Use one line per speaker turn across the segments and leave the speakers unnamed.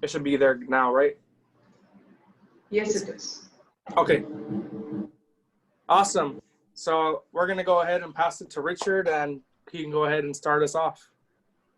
It should be there now, right?
Yes, it is.
Okay, awesome. So we're gonna go ahead and pass it to Richard, and he can go ahead and start us off.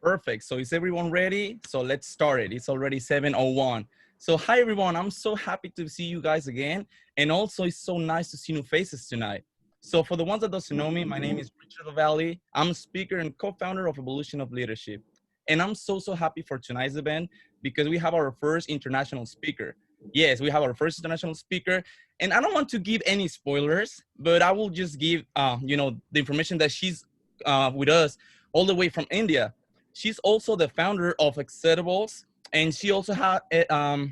Perfect. So is everyone ready? So let's start it. It's already 7:01. So hi everyone. I'm so happy to see you guys again. And also it's so nice to see new faces tonight. So for the ones that doesn't know me, my name is Richard O'Valley. I'm a speaker and co-founder of Evolution of Leadership. And I'm so happy for tonight's event because we have our first international speaker. Yes, we have our first international speaker. And I don't want to give any spoilers, but I will just give the information that she's with us all the way from India. She's also the founder of Acceptables, and she also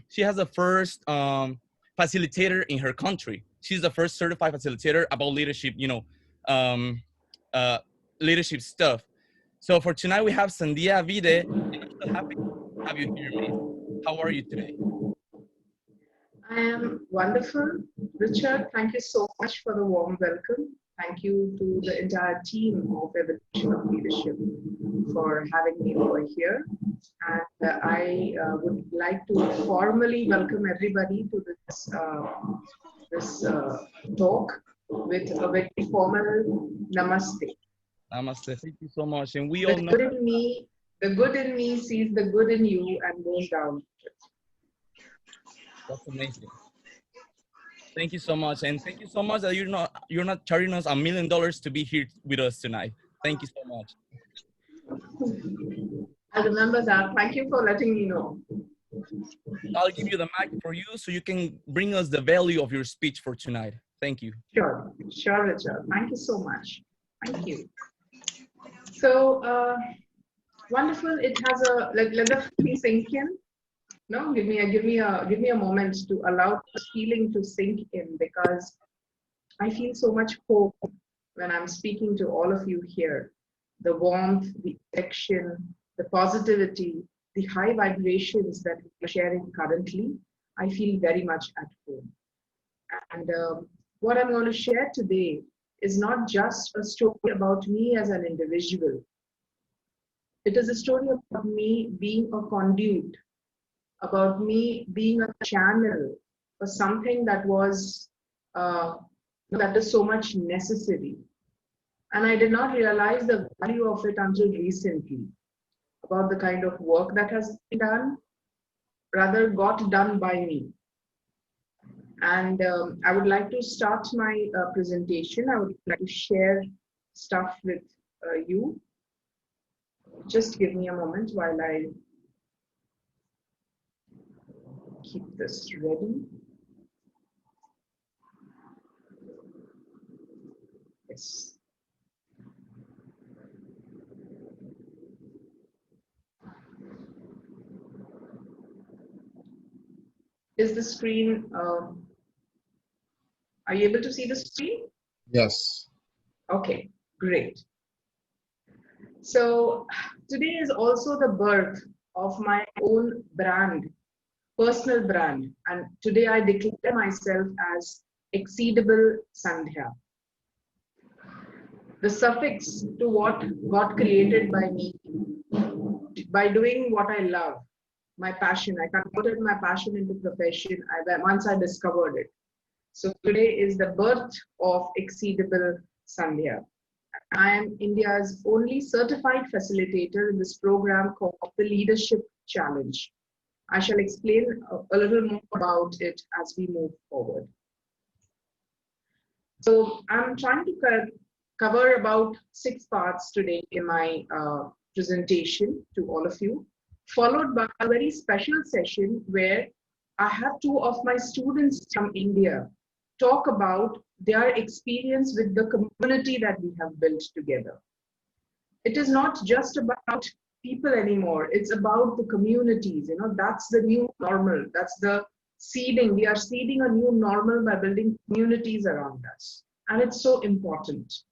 she has the first facilitator in her country. She's the first certified facilitator about leadership, um, uh, leadership stuff. So for tonight we have Sandhya Bhide, and I'm so happy to have you here, Miss. How are you today?
I am wonderful. Richard, thank you so much for the warm welcome. Thank you to the entire team of Evolution of Leadership for having me over here. And I would like to formally welcome everybody to this talk with a very formal namaste.
Namaste. Thank you so much. And we
The
all know
good in me, the good in me sees the good in you and goes down.
that's amazing. Thank you so much, and thank you so much that you're not charging us $1 million to be here with us tonight. Thank you so much.
I remember that. Thank you for letting me know.
I'll give you the mic for you so you can bring us the value of your speech for tonight. Thank you.
Sure, Richard. Thank you so much. Thank you. So wonderful. It has a let the feeling sink in. No, give me a moment to allow this feeling to sink in, because I feel so much hope when I'm speaking to all of you here. The warmth, the affection, the positivity, the high vibrations that we're sharing currently, I feel very much at home. And what I'm going to share today is not just a story about me as an individual. It is a story about me being a conduit, about me being a channel for something that is so much necessary. And I did not realize the value of it until recently, about the kind of work that has been done, rather got done by me. And I would like to start my presentation. I would like to share stuff with you. Just give me a moment while I keep this ready. Yes. Is the screen, are you able to see the screen?
Yes.
Okay, great. So today is also the birth of my own brand, personal brand. And today I declare myself as Exceedable Sandhya. The suffix to what got created by me, by doing what I love, my passion. I converted my passion into profession once I discovered it. So today is the birth of Exceedable Sandhya. I am India's only certified facilitator in this program called the Leadership Challenge. I shall explain a little more about it as we move forward. So I'm trying to cover about 6 parts today in my presentation to all of you, followed by a very special session where I have 2 of my students from India talk about their experience with the community that we have built together. It is not just about people anymore, it's about the communities. That's the new normal. That's the seeding. We are seeding a new normal by building communities around us. And it's so important.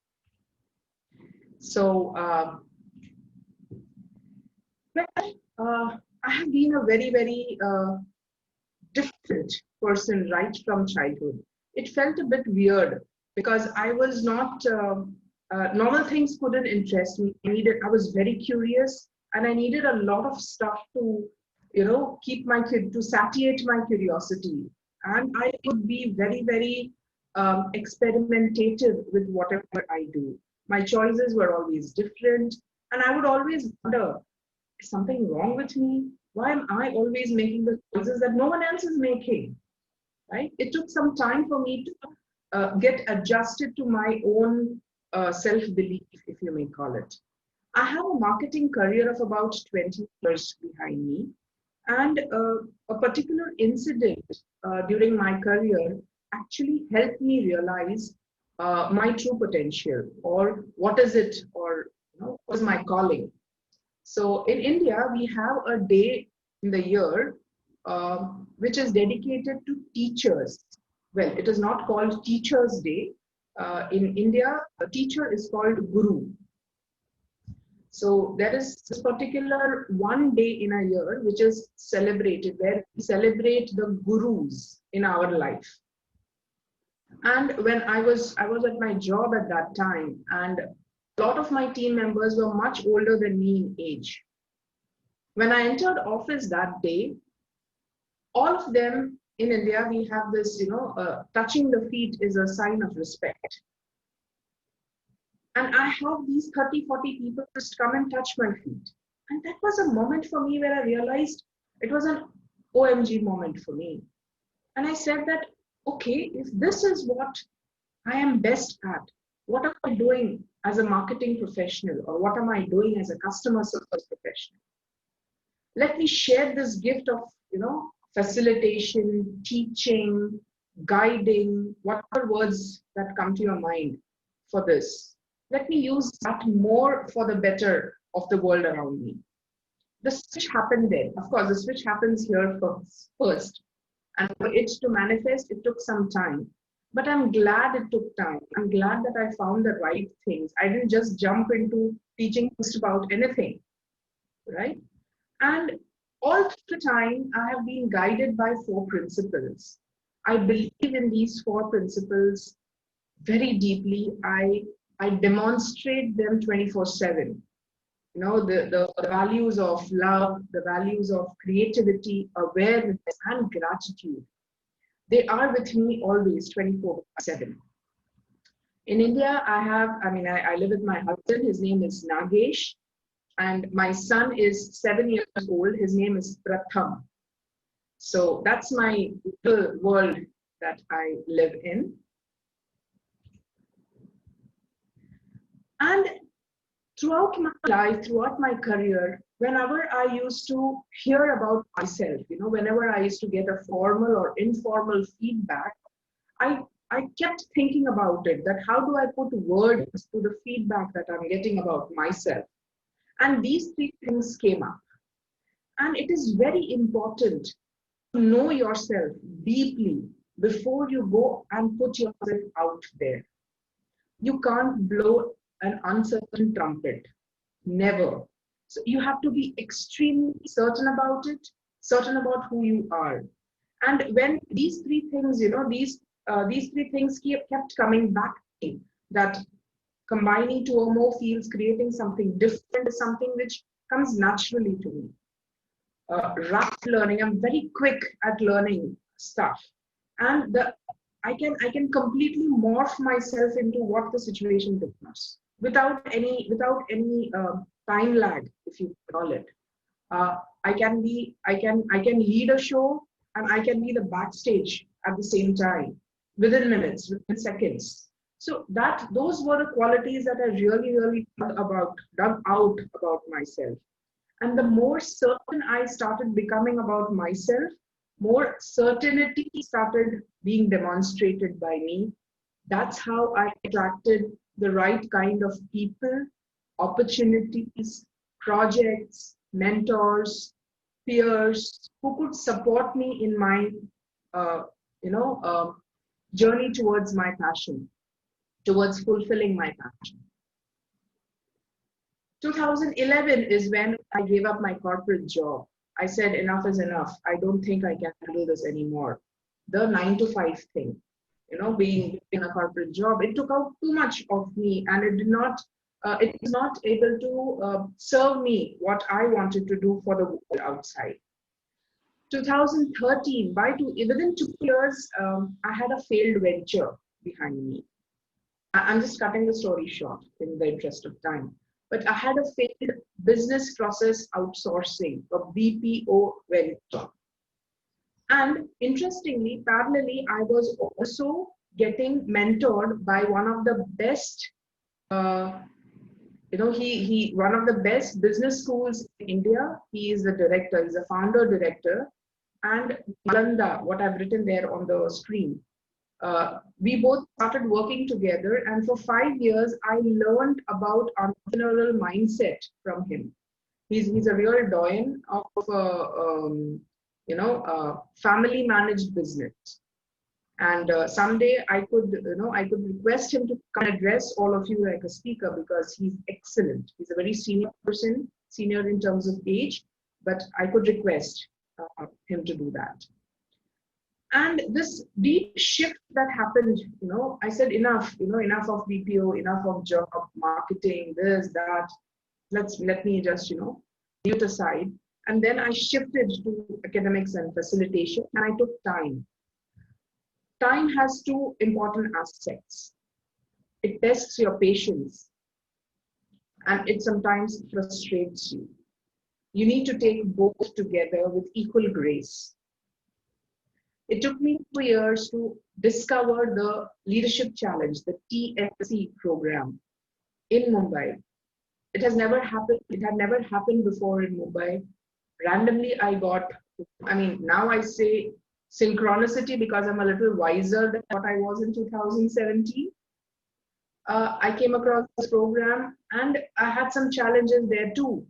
So, I have been a very, very different person right from childhood. It felt a bit weird because I was not, normal things couldn't interest me. I was very curious and I needed a lot of stuff to keep to satiate my curiosity. And I would be very, very experimentative with whatever I do. My choices were always different. And I would always wonder, is something wrong with me? Why am I always making the choices that no one else is making? Right? It took some time for me to get adjusted to my own self-belief, if you may call it. I have a marketing career of about 20 years behind me. And a particular incident during my career actually helped me realize my true potential, or what is it, or what is my calling. So in India, we have a day in the year which is dedicated to teachers. Well, it is not called Teachers' Day. In India, a teacher is called Guru. So there is this particular one day in a year which is celebrated, where we celebrate the gurus in our life. And when I was at my job at that time, and a lot of my team members were much older than me in age. When I entered office that day, all of them in India, we have this, touching the feet is a sign of respect. And I have these 30, 40 people just come and touch my feet. And that was a moment for me where I realized it was an OMG moment for me. And I said that, okay, if this is what I am best at, what am I doing as a marketing professional, or what am I doing as a customer service professional? Let me share this gift of, facilitation, teaching, guiding, whatever words that come to your mind for this. Let me use that more for the better of the world around me. The switch happened there. Of course, the switch happens here first. And for it to manifest, it took some time. But I'm glad it took time. I'm glad that I found the right things. I didn't just jump into teaching just about anything, right? And all the time, I have been guided by 4 principles. I believe in these 4 principles very deeply. I demonstrate them 24/7. The values of love, the values of creativity, awareness, and gratitude. They are with me always 24/7. In India, I live with my husband. His name is Nagesh. And my son is 7 years old. His name is Pratham. So that's my little world that I live in. And throughout my life, throughout my career, whenever I used to hear about myself, whenever I used to get a formal or informal feedback, I kept thinking about it, that how do I put words to the feedback that I'm getting about myself? And these 3 things came up. And it is very important to know yourself deeply before you go and put yourself out there. You can't blow an uncertain trumpet. Never. So you have to be extremely certain about it, certain about who you are. And when these 3 things, these 3 things kept coming back to me, that combining 2 or more fields, creating something different is something which comes naturally to me. Rapid learning, I'm very quick at learning stuff. And I can completely morph myself into what the situation demands without any time lag, if you call it. I can lead a show, and I can be the backstage at the same time, within minutes, within seconds. So those were the qualities that I really dug out about myself. And the more certain I started becoming about myself, more certainty started being demonstrated by me. That's how I attracted the right kind of people, opportunities, projects, mentors, peers who could support me in my journey towards my passion, towards fulfilling my passion. 2011 is when I gave up my corporate job. I said enough is enough. I don't think I can do this anymore. The 9 to 5 thing, being in a corporate job, it took out too much of me, and it was not able to serve me what I wanted to do for the world outside. 2013, within 2 years, I had a failed venture behind me. I'm just cutting the story short in the interest of time. But I had a failed business process outsourcing, a BPO venture. And interestingly, parallelly, I was also getting mentored by one of the best, he one of the best business schools in India. He is the director, he's a founder director. And Nalanda, what I've written there on the screen. We both started working together, and for 5 years, I learned about entrepreneurial mindset from him. He's a real doyen of family managed business. And someday I could request him to come and address all of you like a speaker, because he's excellent. He's a very senior person, senior in terms of age, but I could request him to do that. And this deep shift that happened, I said enough, enough of BPO, enough of job marketing, this, that. Let me just, mute aside. And then I shifted to academics and facilitation, and I took time. Time has two important aspects. It tests your patience, and it sometimes frustrates you. You need to take both together with equal grace. It took me 2 years to discover the leadership challenge, the TSC program in Mumbai. It has never happened. It had never happened before in Mumbai. Randomly, now I say synchronicity because I'm a little wiser than what I was in 2017. I came across this program and I had some challenges there too.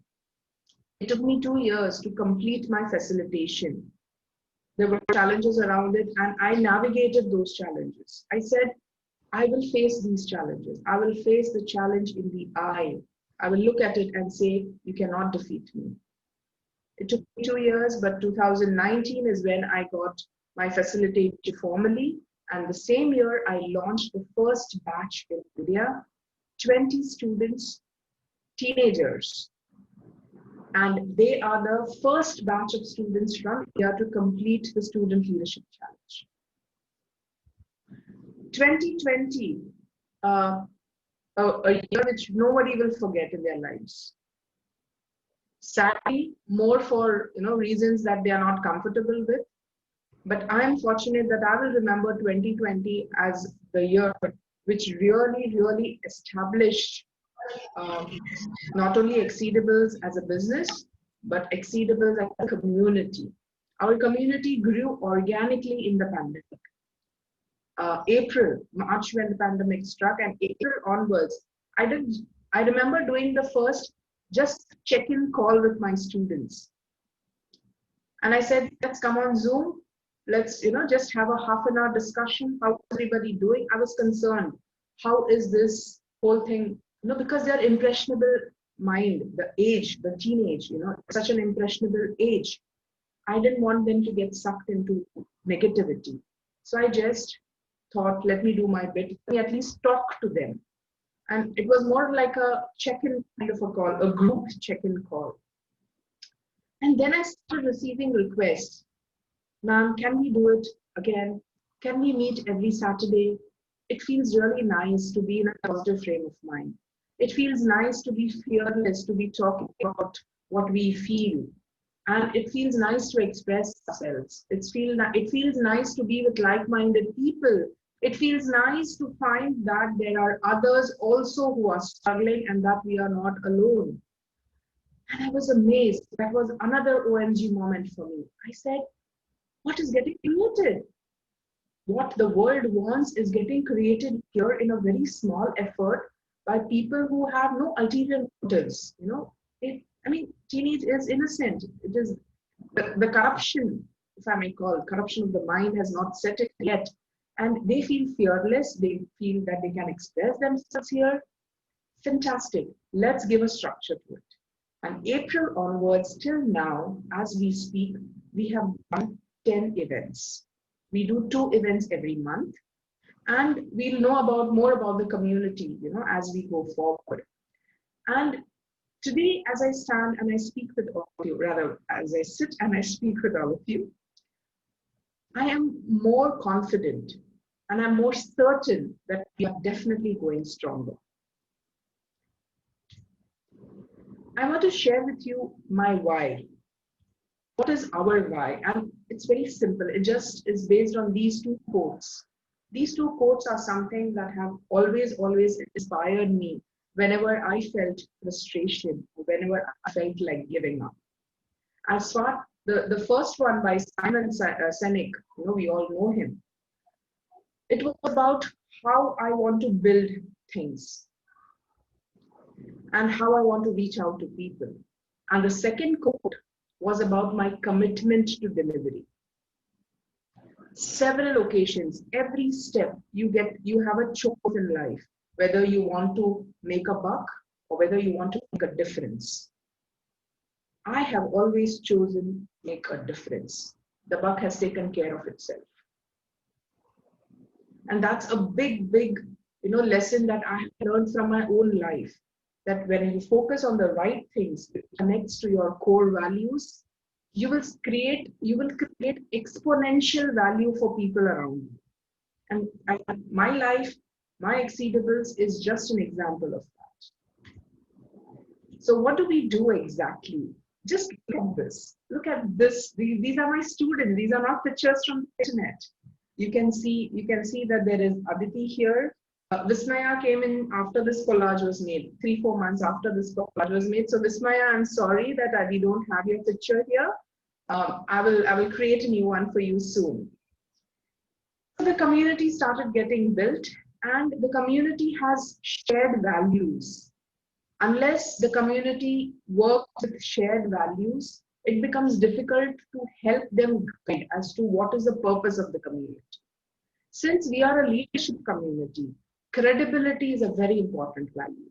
It took me 2 years to complete my facilitation. There were challenges around it, and I navigated those challenges. I said, I will face these challenges. I will face the challenge in the eye. I will look at it and say, you cannot defeat me. It took me 2 years, but 2019 is when I got my facilitation formally. And the same year, I launched the first batch in India, 20 students, teenagers. And they are the first batch of students from India to complete the Student Leadership Challenge. 2020, a year which nobody will forget in their lives. Sadly, more for reasons that they are not comfortable with. But I am fortunate that I will remember 2020 as the year which really established not only Exceedables as a business, but Exceedables as a community. Our community grew organically in the pandemic. March when the pandemic struck, and April onwards, I remember doing the first just check-in call with my students. And I said, let's come on Zoom. Let's, just have a half an hour discussion. How is everybody doing? I was concerned. How is this whole thing? Because they're impressionable mind, the age, the teenage, such an impressionable age. I didn't want them to get sucked into negativity. So I just thought, let me do my bit. Let me at least talk to them. And it was more like a check-in kind of a call, a group check-in call. And then I started receiving requests. Ma'am, can we do it again? Can we meet every Saturday? It feels really nice to be in a positive frame of mind. It feels nice to be fearless, to be talking about what we feel. And it feels nice to express ourselves. It feels nice to be with like-minded people. It feels nice to find that there are others also who are struggling and that we are not alone. And I was amazed. That was another OMG moment for me. I said, what is getting created? What the world wants is getting created here in a very small effort by people who have no ulterior motives. Teenage is innocent. It is the corruption, if I may call it, corruption of the mind has not set it yet. And they feel fearless. They feel that they can express themselves here. Fantastic. Let's give a structure to it. And April onwards till now, as we speak, we have done 10 events. We do 2 events every month. And we'll know more about the community, as we go forward. And Today, as I stand and I speak with all of you, rather, as I sit and I speak with all of you, I am more confident and I'm more certain that we are definitely going stronger. I want to share with you my why. What is our why? And it's very simple. It just is based on these two quotes. These two quotes are something that have always inspired me whenever I felt frustration, whenever I felt like giving up. As far the first one by Simon Sinek, we all know him. It was about how I want to build things and how I want to reach out to people. And the second quote was about my commitment to delivery. Several occasions, every step you have a choice in life, whether you want to make a buck or whether you want to make a difference. I have always chosen to make a difference. The buck has taken care of itself. And that's a big, lesson that I have learned from my own life. That when you focus on the right things, it connects to your core values, you will create exponential value for people around you. And my life, my exceedables is just an example of that. So what do we do exactly? Just look at this. Look at this. These are my students. These are not pictures from the internet. You can see that there is Aditi here. Vismaya came in after this collage was made, 3-4 months after this collage was made. So Vismaya, I'm sorry that we don't have your picture here. I will create a new one for you soon. So the community started getting built, and the community has shared values. Unless the community works with shared values, it becomes difficult to help them guide as to what is the purpose of the community. Since we are a leadership community, credibility is a very important value.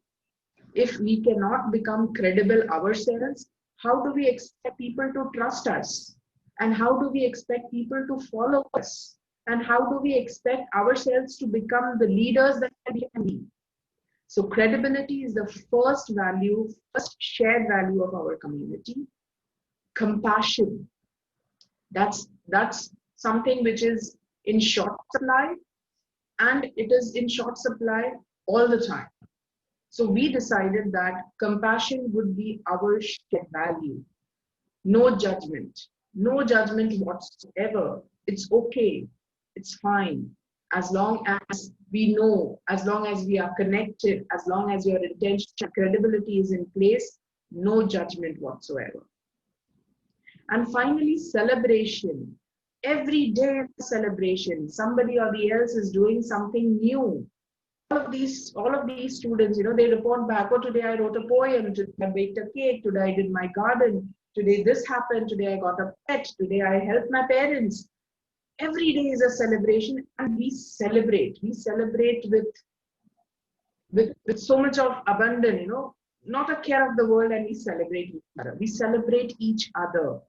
If we cannot become credible ourselves, how do we expect people to trust us? And how do we expect people to follow us? And how do we expect ourselves to become the leaders that we can be? So credibility is the first value, first shared value of our community. Compassion. That's something which is in short supply, and it is in short supply all the time. So we decided that compassion would be our shared value. No judgment whatsoever. It's okay. It's fine. As long as we know, as long as we are connected, as long as your intention, credibility is in place, no judgment whatsoever. And finally, celebration. Every day celebration. Somebody or the else is doing something new. All of these students, they report back, oh, today I wrote a poem, today I baked a cake, today I did my garden, today this happened, today I got a pet, today I helped my parents. Every day is a celebration, and we celebrate. We celebrate with so much of abundance, not a care of the world, and we celebrate each other. We celebrate each other.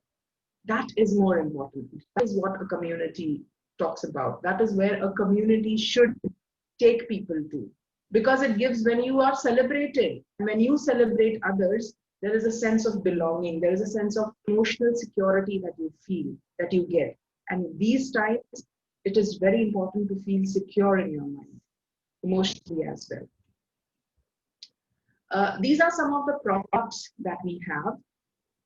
That is more important. That is what a community talks about. That is where a community should take people to. Because it gives, when you are celebrated, when you celebrate others, there is a sense of belonging. There is a sense of emotional security that you feel, that you get. And these times, it is very important to feel secure in your mind, emotionally as well. These are some of the products that we have,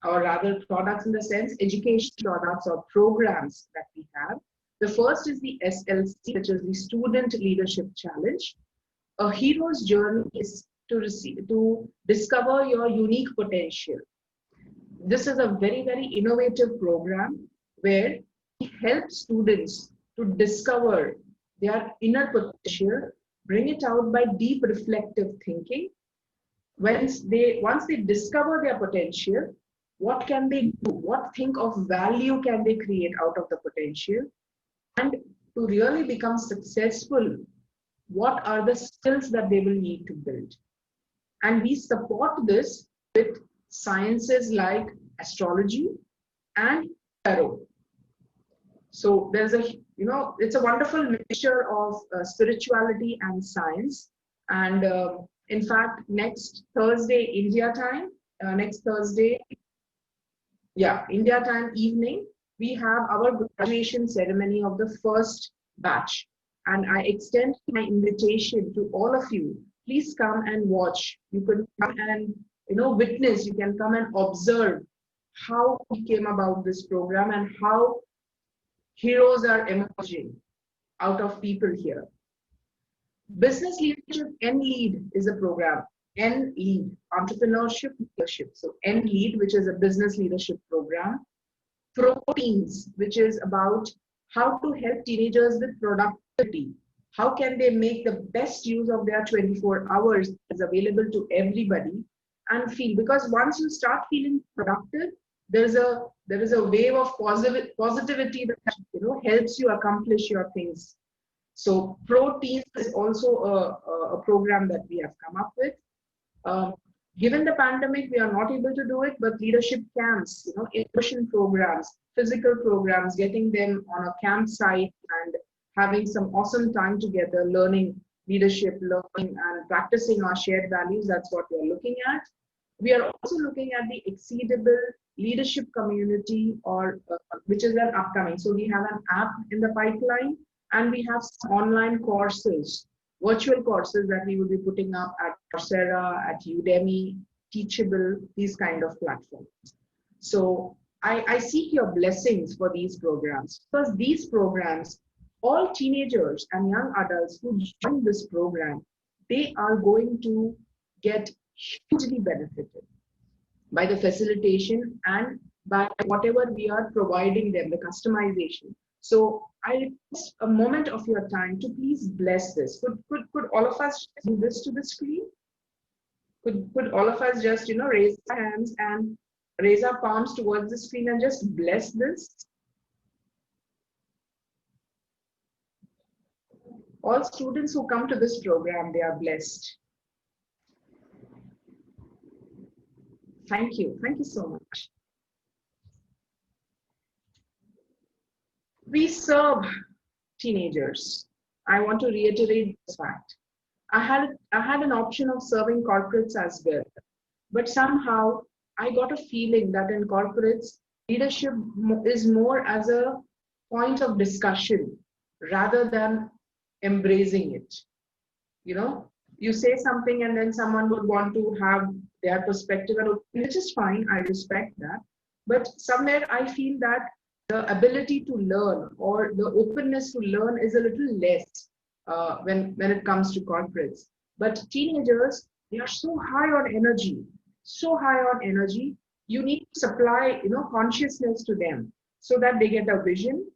or rather products in the sense, education products or programs that we have. The first is the SLC, which is the Student Leadership Challenge. A hero's journey is to discover your unique potential. This is a very, very innovative program where we help students to discover their inner potential, bring it out by deep reflective thinking. Once they discover their potential, what can they do? What think of value can they create out of the potential? And to really become successful, what are the skills that they will need to build? And we support this with sciences like astrology and tarot. So there's it's a wonderful mixture of spirituality and science. And in fact, next Thursday, India time, next Thursday, yeah, India time evening, we have our graduation ceremony of the first batch. And I extend my invitation to all of you. Please come and watch. You can come and witness. You can come and observe how we came about this program and how heroes are emerging out of people here. Business Leadership N-Lead is a program. N-Lead, Entrepreneurship Leadership. So N-Lead, which is a business leadership program. Proteins, which is about how to help teenagers with productivity. How can they make the best use of their 24 hours is available to everybody and feel, because once you start feeling productive, there is a wave of positivity that helps you accomplish your things. So Proteins is also a program that we have come up with. Given the pandemic, we are not able to do it, but leadership camps, immersion programs, physical programs, getting them on a campsite and having some awesome time together, learning leadership, learning and practicing our shared values. That's what we're looking at. We are also looking at the Exceedable Leadership Community, which is an upcoming. So we have an app in the pipeline, and we have some online courses, virtual courses that we will be putting up at Coursera, at Udemy, Teachable, these kind of platforms. So I seek your blessings for these programs, because these programs, all teenagers and young adults who join this program, they are going to get hugely benefited by the facilitation and by whatever we are providing them, the customization. So I request a moment of your time to please bless this. Could all of us do this to the screen? Could all of us just raise our hands and raise our palms towards the screen and just bless this? All students who come to this program, they are blessed. Thank you. Thank you so much. We serve teenagers. I want to reiterate this fact. I had an option of serving corporates as well, but somehow I got a feeling that in corporates, leadership is more as a point of discussion rather than embracing it. You say something and then someone would want to have their perspective, which is fine, I respect that. But somewhere I feel that the ability to learn or the openness to learn is a little less when it comes to corporates. But teenagers, they are so high on energy, you need to supply consciousness to them so that they get a vision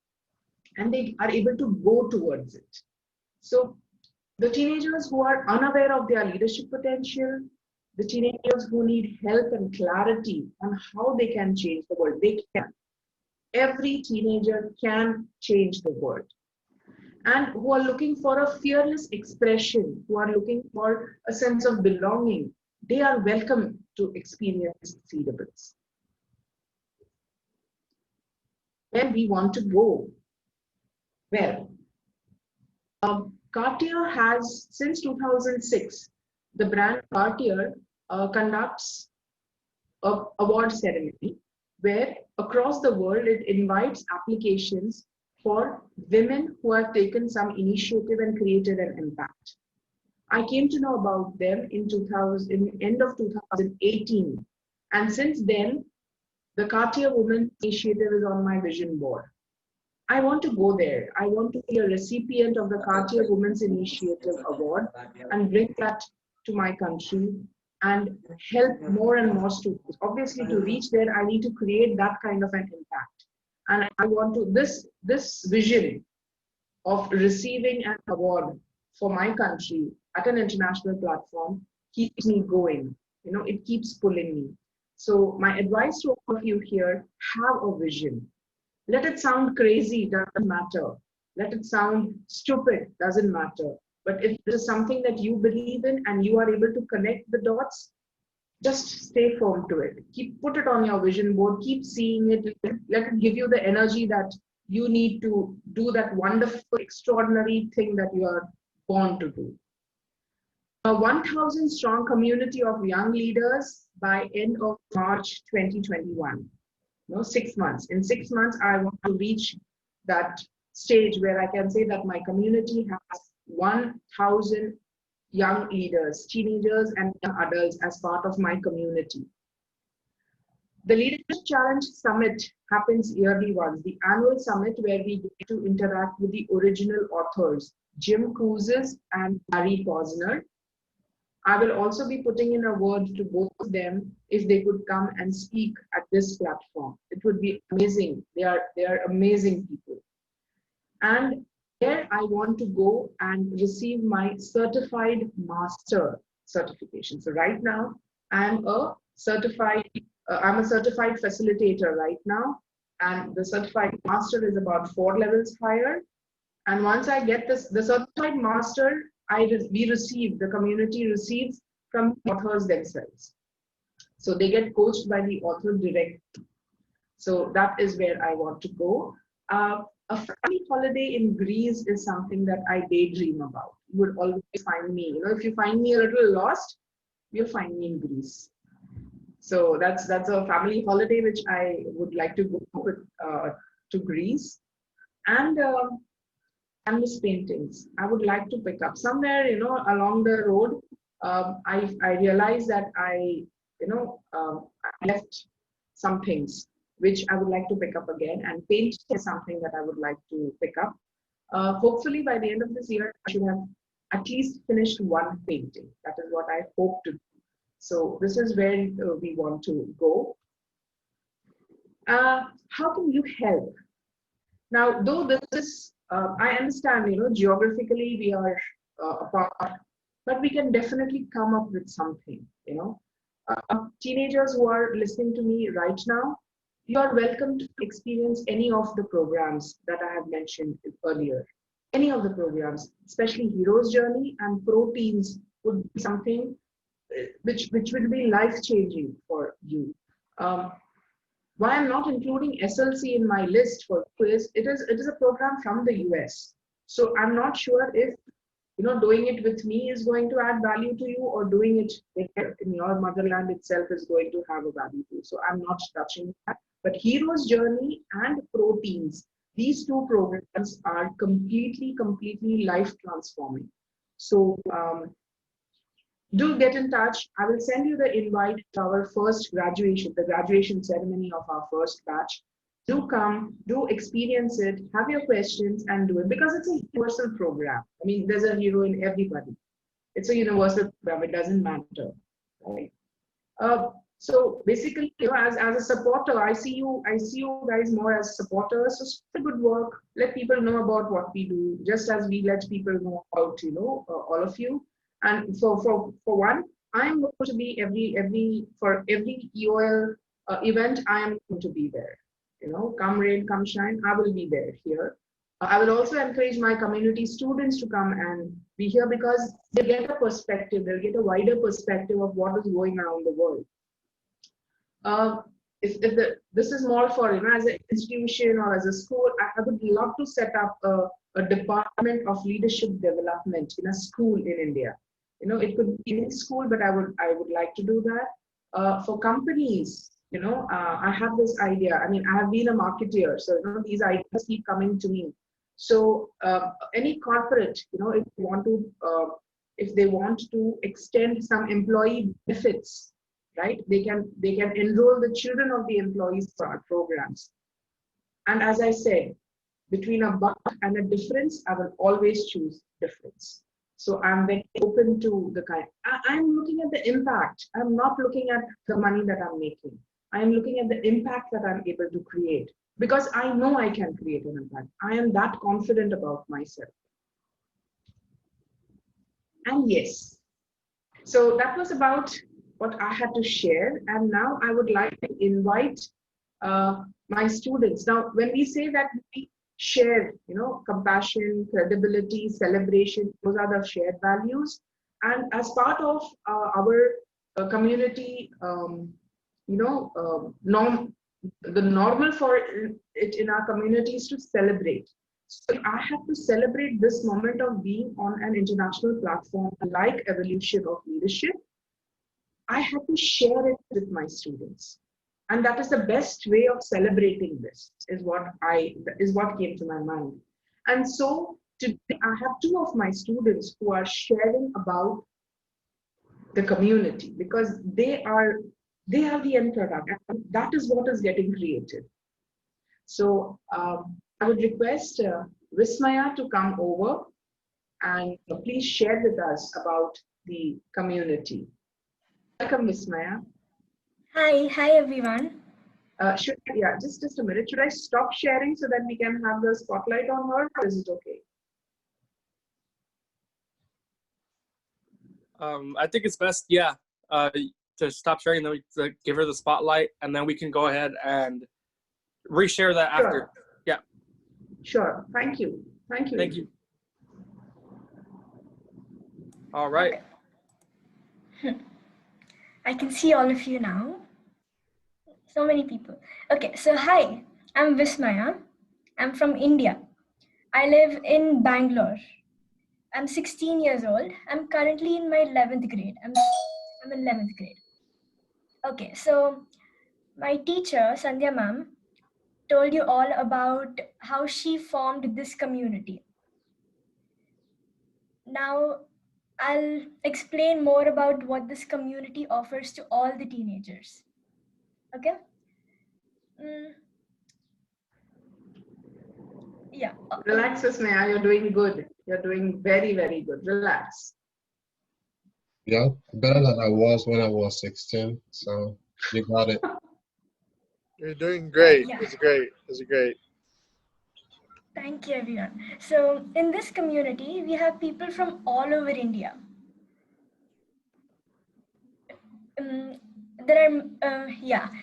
and they are able to go towards it. So the teenagers who are unaware of their leadership potential, the teenagers who need help and clarity on how they can change the world, they can. Every teenager can change the world. And who are looking for a fearless expression, who are looking for a sense of belonging, they are welcome to experience Exceedables. Where we want to go? Well, Cartier has, since 2006, the brand Cartier conducts an award ceremony where across the world it invites applications for women who have taken some initiative and created an impact. I came to know about them in end of 2018, and since then, the Cartier Women Initiative is on my vision board. I want to go there. I want to be a recipient of the Cartier Women's Initiative Award and bring that to my country and help more and more students. Obviously, to reach there, I need to create that kind of an impact. And I want to, this vision of receiving an award for my country at an international platform keeps me going. It keeps pulling me. So my advice to all of you here, have a vision. Let it sound crazy, doesn't matter. Let it sound stupid, doesn't matter. But if there is something that you believe in and you are able to connect the dots, just stay firm to it. Put it on your vision board, keep seeing it. Let it give you the energy that you need to do that wonderful, extraordinary thing that you are born to do. a 1,000 strong community of young leaders by end of March 2021. 6 months. In 6 months, I want to reach that stage where I can say that my community has 1,000 young leaders, teenagers and young adults as part of my community. The Leadership Challenge Summit happens yearly once, the annual summit where we get to interact with the original authors, Jim Kouzes and Barry Posner. I will also be putting in a word to both of them if they could come and speak at this platform. It would be amazing. They are amazing people. And there I want to go and receive my certified master certification. So right now I'm a certified facilitator right now, and the certified master is about 4 levels higher. And once I get this, the certified master, the community receives from the authors themselves. So they get coached by the author directly. So that is where I want to go. A family holiday in Greece is something that I daydream about. You would always find me, if you find me a little lost, you'll find me in Greece. So that's a family holiday which I would like to go with, to Greece. And canvas paintings. I would like to pick up somewhere, along the road. I realized that I left some things which I would like to pick up again, and paint is something that I would like to pick up. Hopefully by the end of this year, I should have at least finished one painting. That is what I hope to do. So this is where we want to go. How can you help? Now, though this is, I understand, geographically we are apart, but we can definitely come up with something, Teenagers who are listening to me right now, you are welcome to experience any of the programs that I have mentioned earlier. Any of the programs, especially Hero's Journey and Pro Teens, would be something which will be life-changing for you. Why I'm not including SLC in my list for you is it is a program from the US. So I'm not sure if doing it with me is going to add value to you, or doing it in your motherland itself is going to have a value to you. So I'm not touching that. But Hero's Journey and Pro Teens, these two programs are completely life transforming. So do get in touch. I will send you the invite to our first graduation, the graduation ceremony of our first batch. Do come, do experience it, have your questions and do it, because it's a universal program. I mean, there's a hero in everybody. It's a universal program, it doesn't matter, right? So basically, as a supporter, I see you guys more as supporters. So spread good work, let people know about what we do, just as we let people know about, all of you. And for one, I'm going to be for every EOL event, I am going to be there. Come rain, come shine, I will be there here. I will also encourage my community students to come and be here, because they get a perspective, they'll get a wider perspective of what is going around the world. This is more for, as an institution or as a school, I would love to set up a department of leadership development in a school in India. It could be any school, but I would like to do that. For companies, I have this idea. I mean, I have been a marketeer, so these ideas keep coming to me. So any corporate, if they want to extend some employee benefits, right? They can enroll the children of the employees for our programs. And as I said, between a buck and a difference, I will always choose difference. So I'm very open to the kind. I'm looking at the impact. I'm not looking at the money that I'm making. I'm looking at the impact that I'm able to create, because I know I can create an impact. I am that confident about myself. And yes, so that was about what I had to share. And now I would like to invite my students. Now, when we say that we share, compassion, credibility, celebration, those are the shared values. And as part of our community, the normal for it in our community is to celebrate. So I have to celebrate this moment of being on an international platform like Evolution of Leadership. I have to share it with my students. And that is the best way of celebrating this, is what came to my mind. And so today I have two of my students who are sharing about the community, because they are the end product, and that is what is getting created. So I would request Vismaya to come over and please share with us about the community. Welcome, Vismaya.
Hi everyone.
Just a minute. Should I stop sharing so that we can have the spotlight on her, or is it okay?
I think it's best, to stop sharing, then to give her the spotlight, and then we can go ahead and reshare that
Sure.
after. Yeah.
Sure. Thank you. Thank you.
Thank you. All right.
I can see all of you now. So many people. Okay, so hi, I'm Vismaya. I'm from India. I live in Bangalore. I'm 16 years old. I'm currently in my 11th grade. I'm in 11th grade. Okay, so my teacher, Sandhya ma'am, told you all about how she formed this community. Now, I'll explain more about what this community offers to all the teenagers. Okay? Yeah.
Relax, Vismaya. You're doing good. You're doing very, very good. Relax.
Yeah, better than I was when I was 16. So you got it.
You're doing great.
Yeah.
It's great. It's great.
Thank you, everyone. So in this community, we have people from all over India.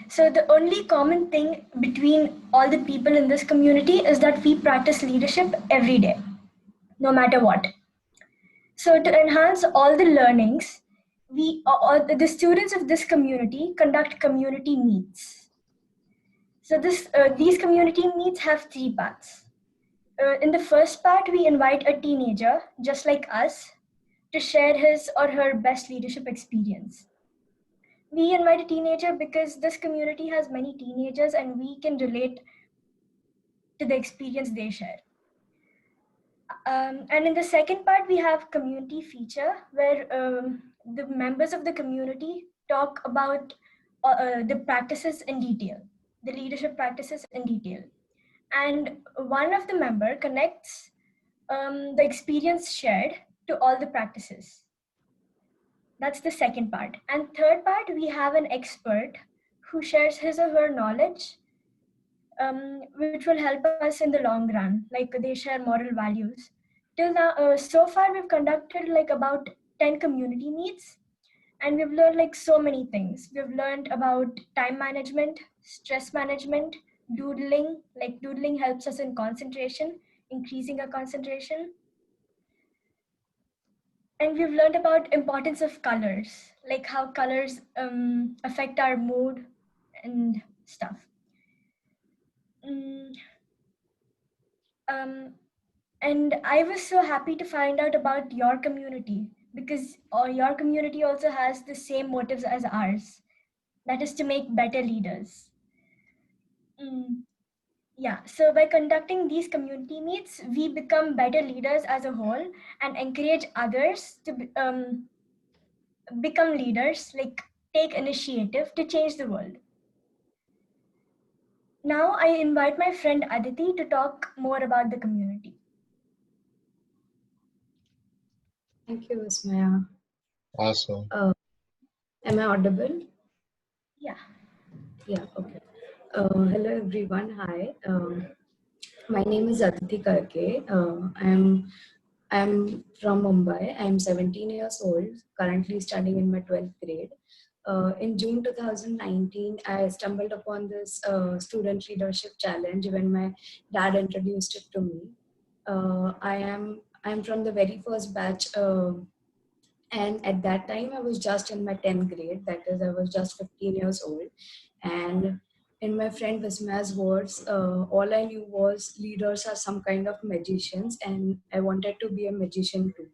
So the only common thing between all the people in this community is that we practice leadership every day, no matter what. So to enhance all the learnings, the students of this community conduct community meets. So these community meets have 3 parts. In the first part, we invite a teenager, just like us, to share his or her best leadership experience. We invite a teenager because this community has many teenagers and we can relate to the experience they share. And in the second part, we have community feature where the members of the community talk about the practices in detail, the leadership practices in detail. And one of the member connects the experience shared to all the practices. That's the second part. And third part, we have an expert who shares his or her knowledge, which will help us in the long run. Like they share moral values. Till now, so far we've conducted like about 10 community meets, and we've learned like so many things. We've learned about time management, stress management, doodling. Like doodling helps us in concentration, increasing our concentration. And we've learned about importance of colors, like how colors affect our mood and stuff. And I was so happy to find out about your community, because your community also has the same motives as ours. That is to make better leaders. Yeah, so by conducting these community meets, we become better leaders as a whole and encourage others to become leaders, like take initiative to change the world. Now I invite my friend Aditi to talk more about the community.
Thank you, Vismaya.
Awesome.
Am I audible?
Yeah.
Yeah, okay. Hello, everyone. Hi. My name is Aditi Karke. I'm from Mumbai. I'm 17 years old, currently studying in my 12th grade. In June 2019, I stumbled upon this student leadership challenge when my dad introduced it to me. I'm from the very first batch, and at that time I was just in my 10th grade. That is, I was just 15 years old, and in my friend Vismaya's words, all I knew was leaders are some kind of magicians, and I wanted to be a magician too.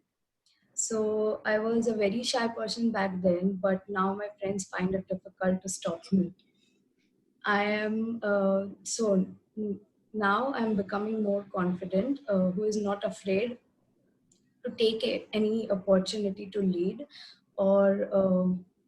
So I was a very shy person back then, but now my friends find it difficult to stop me. I am now I'm becoming more confident, who is not afraid to take any opportunity to lead or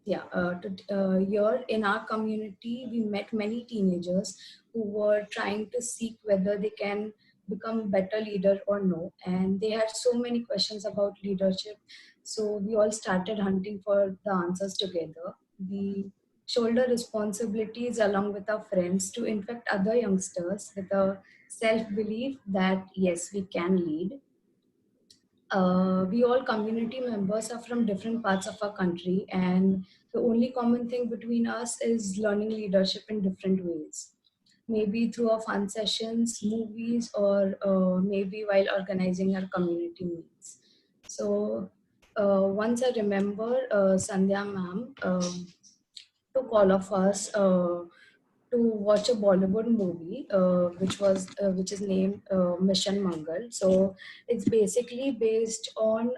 here in our community we met many teenagers who were trying to seek whether they can become better leader or no, and they had so many questions about leadership. So we all started hunting for the answers together. We shoulder responsibilities along with our friends to infect other youngsters with a self belief that yes, we can lead. We all community members are from different parts of our country, and the only common thing between us is learning leadership in different ways. Maybe through our fun sessions, movies, or maybe while organizing our community meets. So once I remember Sandhya ma'am took all of us to watch a Bollywood movie, which is named Mission Mangal. So it's basically based on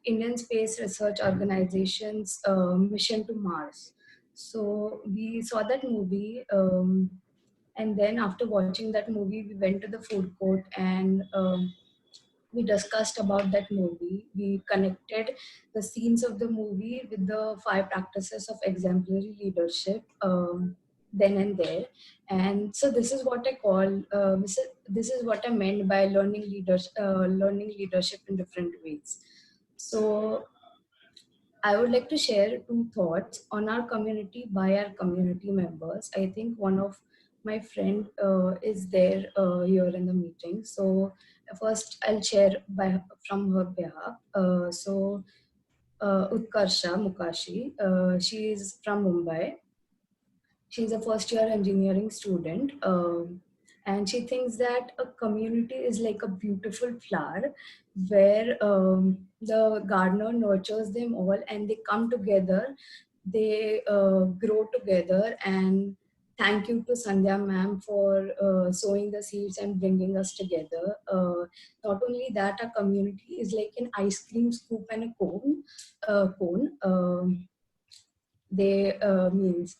Indian Space Research Organization's mission to Mars. So we saw that movie, and then after watching that movie, we went to the food court and we discussed about that movie. We connected the scenes of the movie with the 5 practices of exemplary leadership then and there. And so this is what I call, this is what I meant by learning leadership in different ways. So I would like to share 2 thoughts on our community by our community members. I think one of my friend is there here in the meeting. So first I'll share from her behalf. Utkarsha Mukashi, she is from Mumbai. She's a first year engineering student, and she thinks that a community is like a beautiful flower where the gardener nurtures them all and they come together, they grow together. And thank you to Sandhya ma'am for sowing the seeds and bringing us together. Not only that, our community is like an ice cream scoop and a cone. They means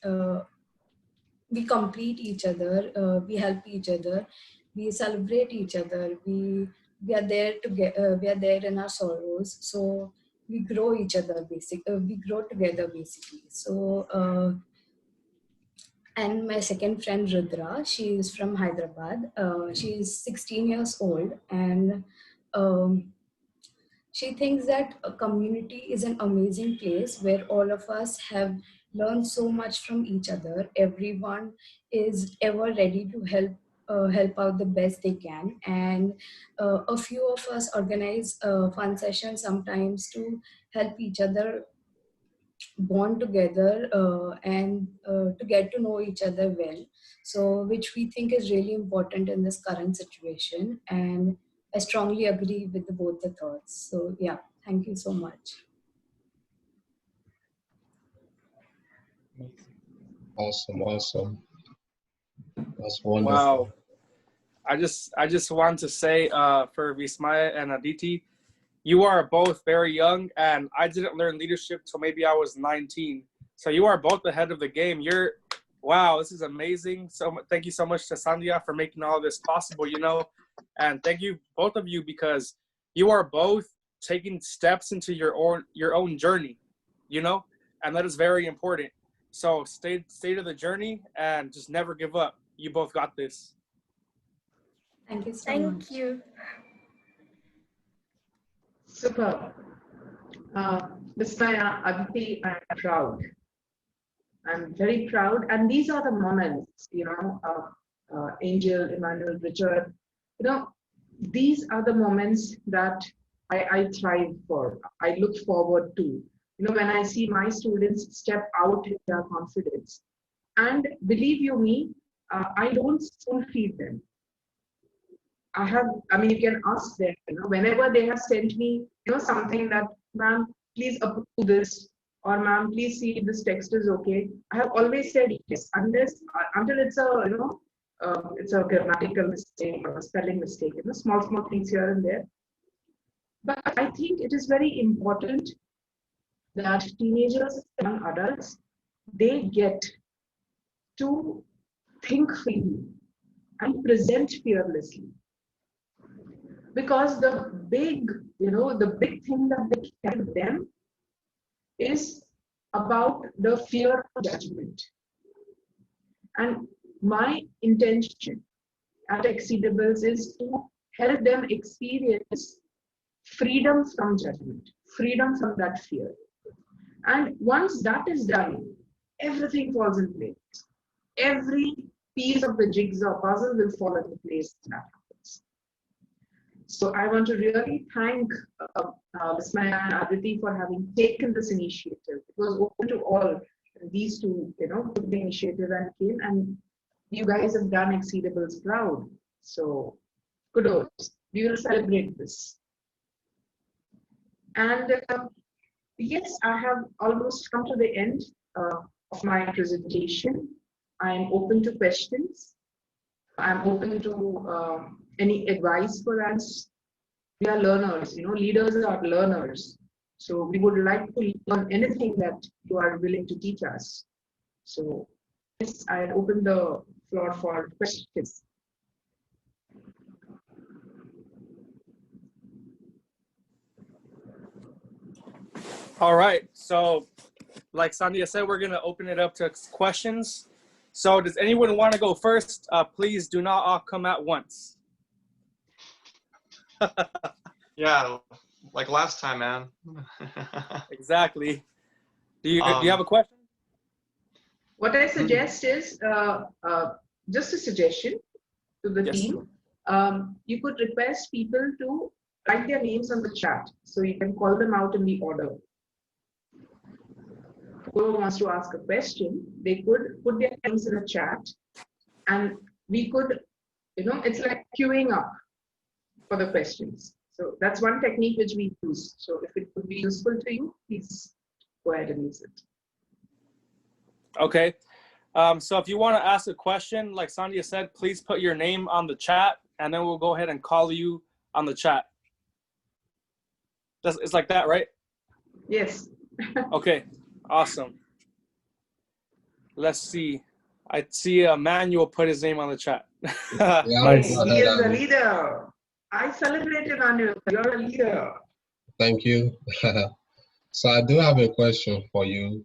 we complete each other, we help each other, we celebrate each other, we are there to get, we are there in our sorrows. So we grow each other we grow together basically. So and my second friend Rudra, she is from Hyderabad. She is 16 years old, and um, she thinks that a community is an amazing place where all of us have learned so much from each other. Everyone is ever ready to help out the best they can, and a few of us organize fun sessions sometimes to help each other bond together and to get to know each other well. So, which we think is really important in this current situation. And I strongly agree with both the thoughts. So, yeah, thank you so much.
Awesome, awesome. That's wonderful.
Wow. I just want to say for Vismaya and Aditi, you are both very young, and I didn't learn leadership till maybe I was 19. So you are both ahead of the game. Wow, this is amazing. So thank you so much to Sandhya for making all this possible, and thank you both of you because you are both taking steps into your own journey, and that is very important. So stay to the journey and just never give up. You both got this.
Thank you so
Thank
much.
you.
Super. Vismaya, Aditi, I'm proud. I'm very proud. And these are the moments, Angel, Emmanuel, Richard, these are the moments that I thrive for. I look forward to. When I see my students step out in their confidence. And believe you me, I don't spoon feed them. You can ask them, whenever they have sent me, something that, ma'am, please approve this, or ma'am, please see if this text is okay. I have always said yes, until it's a, it's a grammatical mistake or a spelling mistake, small things here and there. But I think it is very important that teenagers and young adults, they get to think freely and present fearlessly. Because the big thing that they carry with them is about the fear of judgment. And my intention at Exceedables is to help them experience freedom from judgment, freedom from that fear. And once that is done, everything falls in place. Every piece of the jigsaw puzzle will fall into place. That happens. So I want to really thank Vismaya and Aditi for having taken this initiative. It was open to all. These two, took the initiative and came, and you guys have done Exceedables proud. So kudos. We will celebrate this. And yes, I have almost come to the end of my presentation. I am open to questions. I'm open to any advice for us. We are learners, leaders are learners. So we would like to learn anything that you are willing to teach us. So yes, I open the floor for questions.
All right. So, like Sandhya said, we're going to open it up to questions. So, does anyone want to go first? Please do not all come at once.
Yeah, like last time, man.
Exactly. Do you have a question?
What I suggest is just a suggestion to the team. You could request people to write their names on the chat, so you can call them out in the order. Whoever wants to ask a question, they could put their names in the chat, and we could, it's like queuing up for the questions. So that's one technique which we use. So if it would be useful to you, please go ahead and use it.
Okay. So if you want to ask a question, like Sandhya said, please put your name on the chat, and then we'll go ahead and call you on the chat. It's like that, right?
Yes.
Okay. Awesome. Let's see. I see Manuel put his name on the chat.
Yeah,
He is the leader. I celebrated Manuel. You're a leader.
thank you. So I do have a question for you.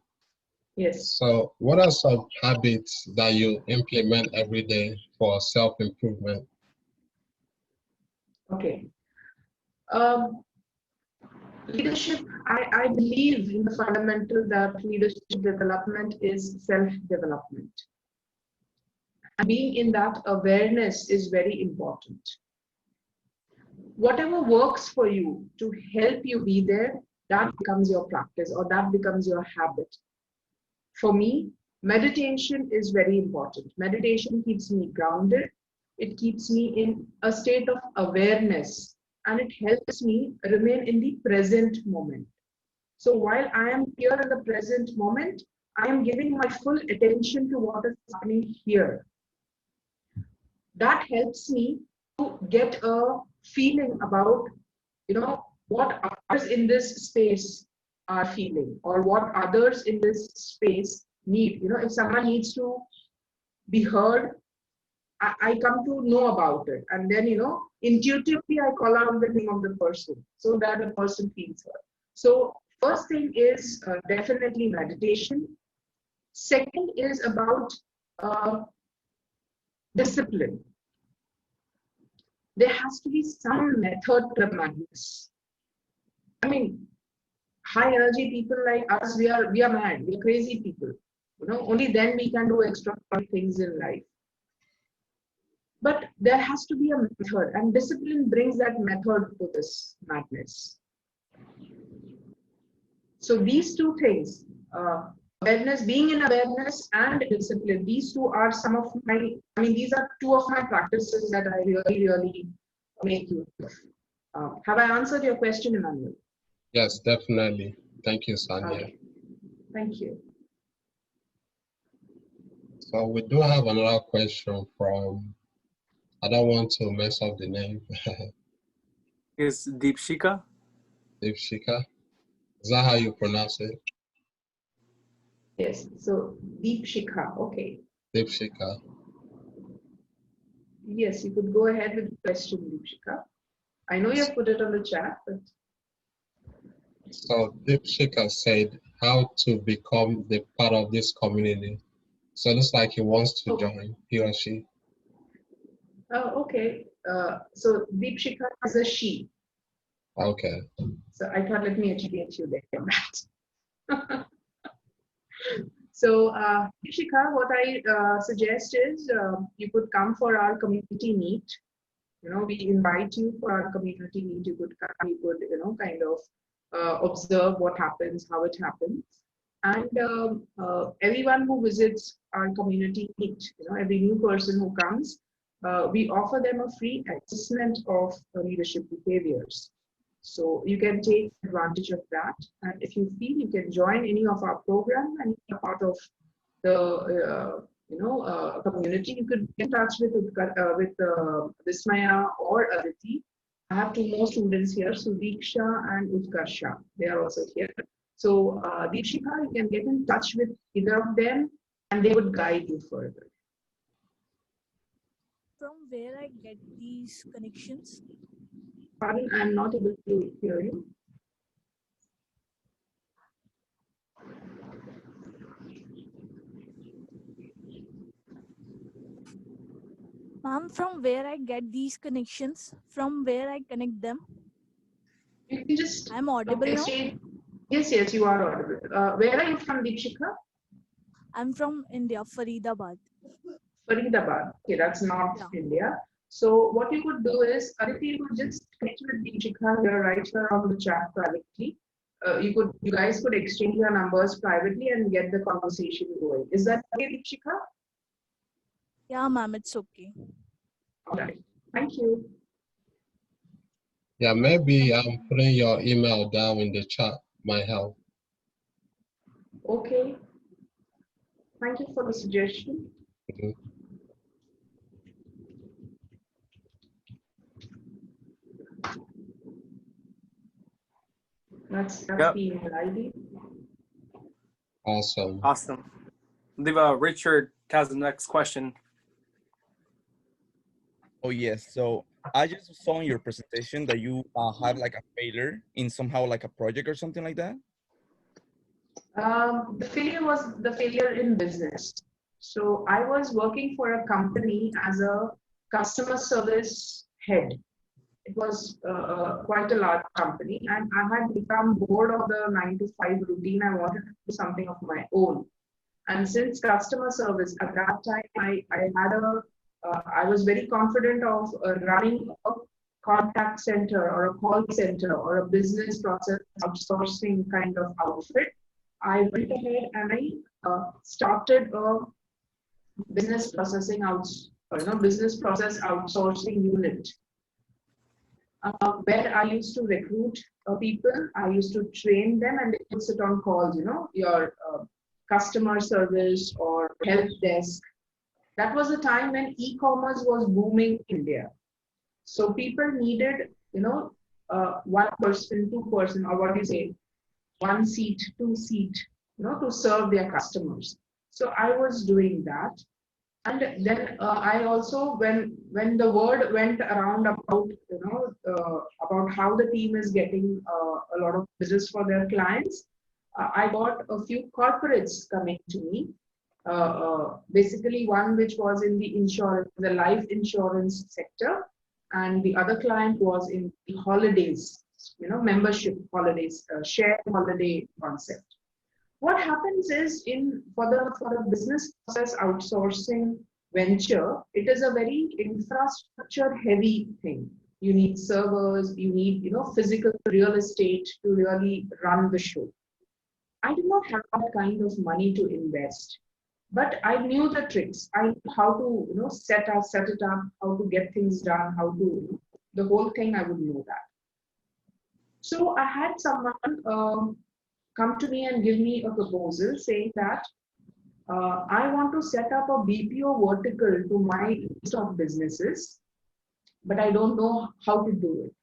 Yes.
So what are some habits that you implement every day for self-improvement?
Okay. Leadership, I believe in the fundamental that leadership development is self-development. And being in that awareness is very important. Whatever works for you to help you be there, that becomes your practice or that becomes your habit. For me, meditation is very important. Meditation keeps me grounded. It keeps me in a state of awareness, and it helps me remain in the present moment. So while I am here in the present moment, I am giving my full attention to what is happening here. That helps me to get a feeling about, what others in this space are feeling or what others in this space need. If someone needs to be heard, I come to know about it, and then intuitively I call out the name of the person so that the person feels heard. So first thing is definitely meditation. Second is about discipline. There has to be some method to the madness. I mean, high energy people like us, we are mad, we are crazy people. Only then we can do extraordinary things in life. But there has to be a method, and discipline brings that method to this madness. So these two things, awareness, being in awareness and discipline, these two are some of my, these are two of my practices that I really make use of. Have I answered your question, Emmanuel?
Yes, definitely. Thank you, Sandhya.
Okay. Thank you.
So we do have another question from, I don't want to mess up the name,
Is Deepshika?
Deepshika. Is that how you pronounce it?
Yes, so Deep Shikha, okay.
Deepshika.
Yes, you could go ahead with the question, Deep Shikha. I know you have put it on the chat, but
So Deepshika said how to become the part of this community. So it looks like he wants to join, he or she.
oh, okay. So Deep Shikha is a she.
Okay.
So I thought, let me educate you there on that. So, Shikha, what I suggest is you could come for our community meet. You know, we invite you for our community meet. You could come, you could, you know, kind of observe what happens, how it happens. And everyone who visits our community meet, you know, every new person who comes, we offer them a free assessment of leadership behaviors. So you can take advantage of that. And if you feel you can join any of our program and be a part of the community, you could get in touch with Vismaya or Aditi. I have two more students here, Sudiksha and Utkarsha. They are also here. So Deepshika, you can get in touch with either of them and they would guide you further.
From where I get these connections?
Pardon, I'm not able to hear you.
Ma'am, from where I get these connections? From where I connect them?
You can just
I'm audible now?
Yes, yes, you are audible. Where are you from, Deepshika?
I'm from India, Faridabad.
Faridabad. Okay, that's North India. So what you could do is, Aditi, you could just connect with Deepshika here, right here on the chat privately. You guys could exchange your numbers privately and get the conversation going. Is that okay, Deepshika?
Yeah, ma'am, it's okay.
All right. Thank you.
Yeah, maybe putting your email down in the chat might help.
Okay. Thank you for the suggestion.
Mhm.
That's the email ID.
Awesome.
Awesome. I believe Richard has the next question.
Oh yes, so I just saw in your presentation that you have like a failure in somehow like a project or something like that.
The failure was the failure in business. So I was working for a company as a customer service head. It was quite a large company, and I had become bored of the 9 to 5 routine. I wanted to do something of my own. And since customer service at that time, I was very confident of running a contact center or a call center or a business process outsourcing kind of outfit. I went ahead and I started a business processing business process outsourcing unit where I used to recruit people. I used to train them, and they would sit on calls. You know, your customer service or help desk. That was a time when e-commerce was booming in India. So people needed, one person, 2 person, or what do you say, 1 seat, 2 seat, to serve their customers. So I was doing that. And then I also, when the word went around about, about how the team is getting a lot of business for their clients, I got a few corporates coming to me. Basically one which was in the insurance, the life insurance sector, and the other client was in the holidays, membership holidays, shared holiday concept. What happens is for the business process outsourcing venture, it is a very infrastructure heavy thing. You need servers, you need physical real estate to really run the show. I did not have that kind of money to invest, but I knew the tricks. I knew how to set it up, how to get things done, how to the whole thing. I would know that. So I had someone come to me and give me a proposal saying that I want to set up a BPO vertical to my list of businesses, but I don't know how to do it.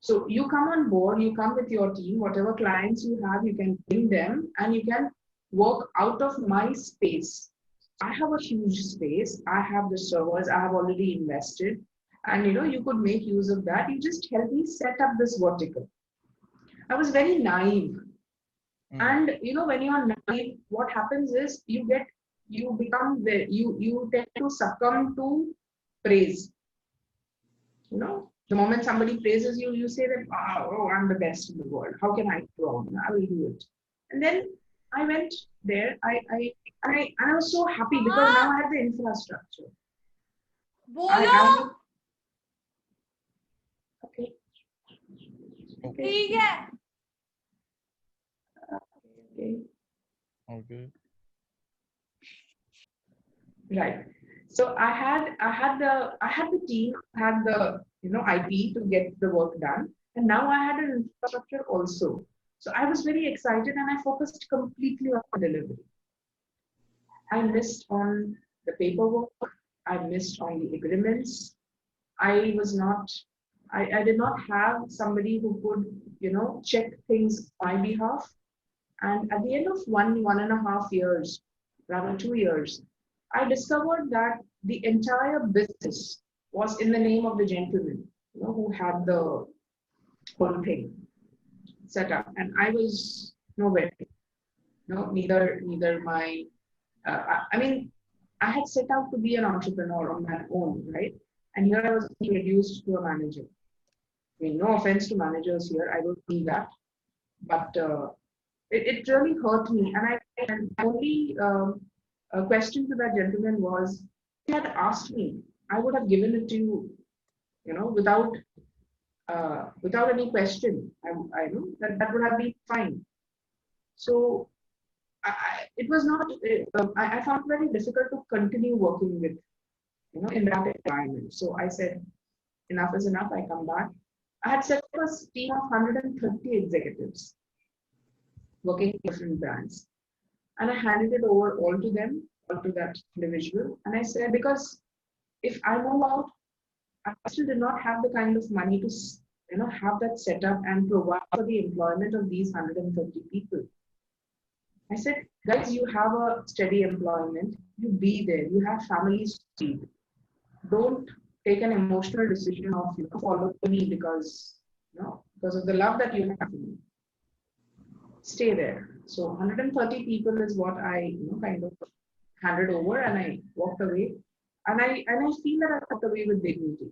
So you come on board, you come with your team, whatever clients you have, you can bring them and you can work out of my space. I have a huge space. I have the servers. I have already invested, and you could make use of that. You just help me set up this vertical. I was very naive, and when you are naive, what happens is you tend to succumb to praise. The moment somebody praises you, you say that, oh, I'm the best in the world. How can I go wrong? I will do it. And then I went there. I was so happy because now I have the infrastructure.
बोलो
Okay.
ठीक है
Okay.
Okay.
Right. So I had the team, I had the IP to get the work done, and now I had an infrastructure also. So I was very excited and I focused completely on delivery. I missed on the paperwork, I missed on the agreements. I was not, I did not have somebody who could, check things on my behalf. And at the end of 1.5 years, rather 2 years, I discovered that the entire business was in the name of the gentleman, who had the whole thing set up, and I was nowhere. Neither my. I mean, I had set out to be an entrepreneur on my own, right? And here I was being reduced to a manager. I mean, no offense to managers here, I don't mean that, but it really hurt me. And my only question to that gentleman was, if he had asked me, I would have given it to you, without any question. I know that would have been fine. So it was not. I found it very difficult to continue working with, in that environment. So I said, enough is enough. I come back. I had set up a team of 130 executives working in different brands. And I handed it over all to them, all to that individual. And I said, because if I move out, I still did not have the kind of money to have that set up and provide for the employment of these 130 people. I said, guys, you have a steady employment, you be there, you have families to feed. Don't take an emotional decision of follow me because of the love that you have for me. Stay there. So 130 people is what I kind of handed over, and I walked away. And I feel that I walked away with dignity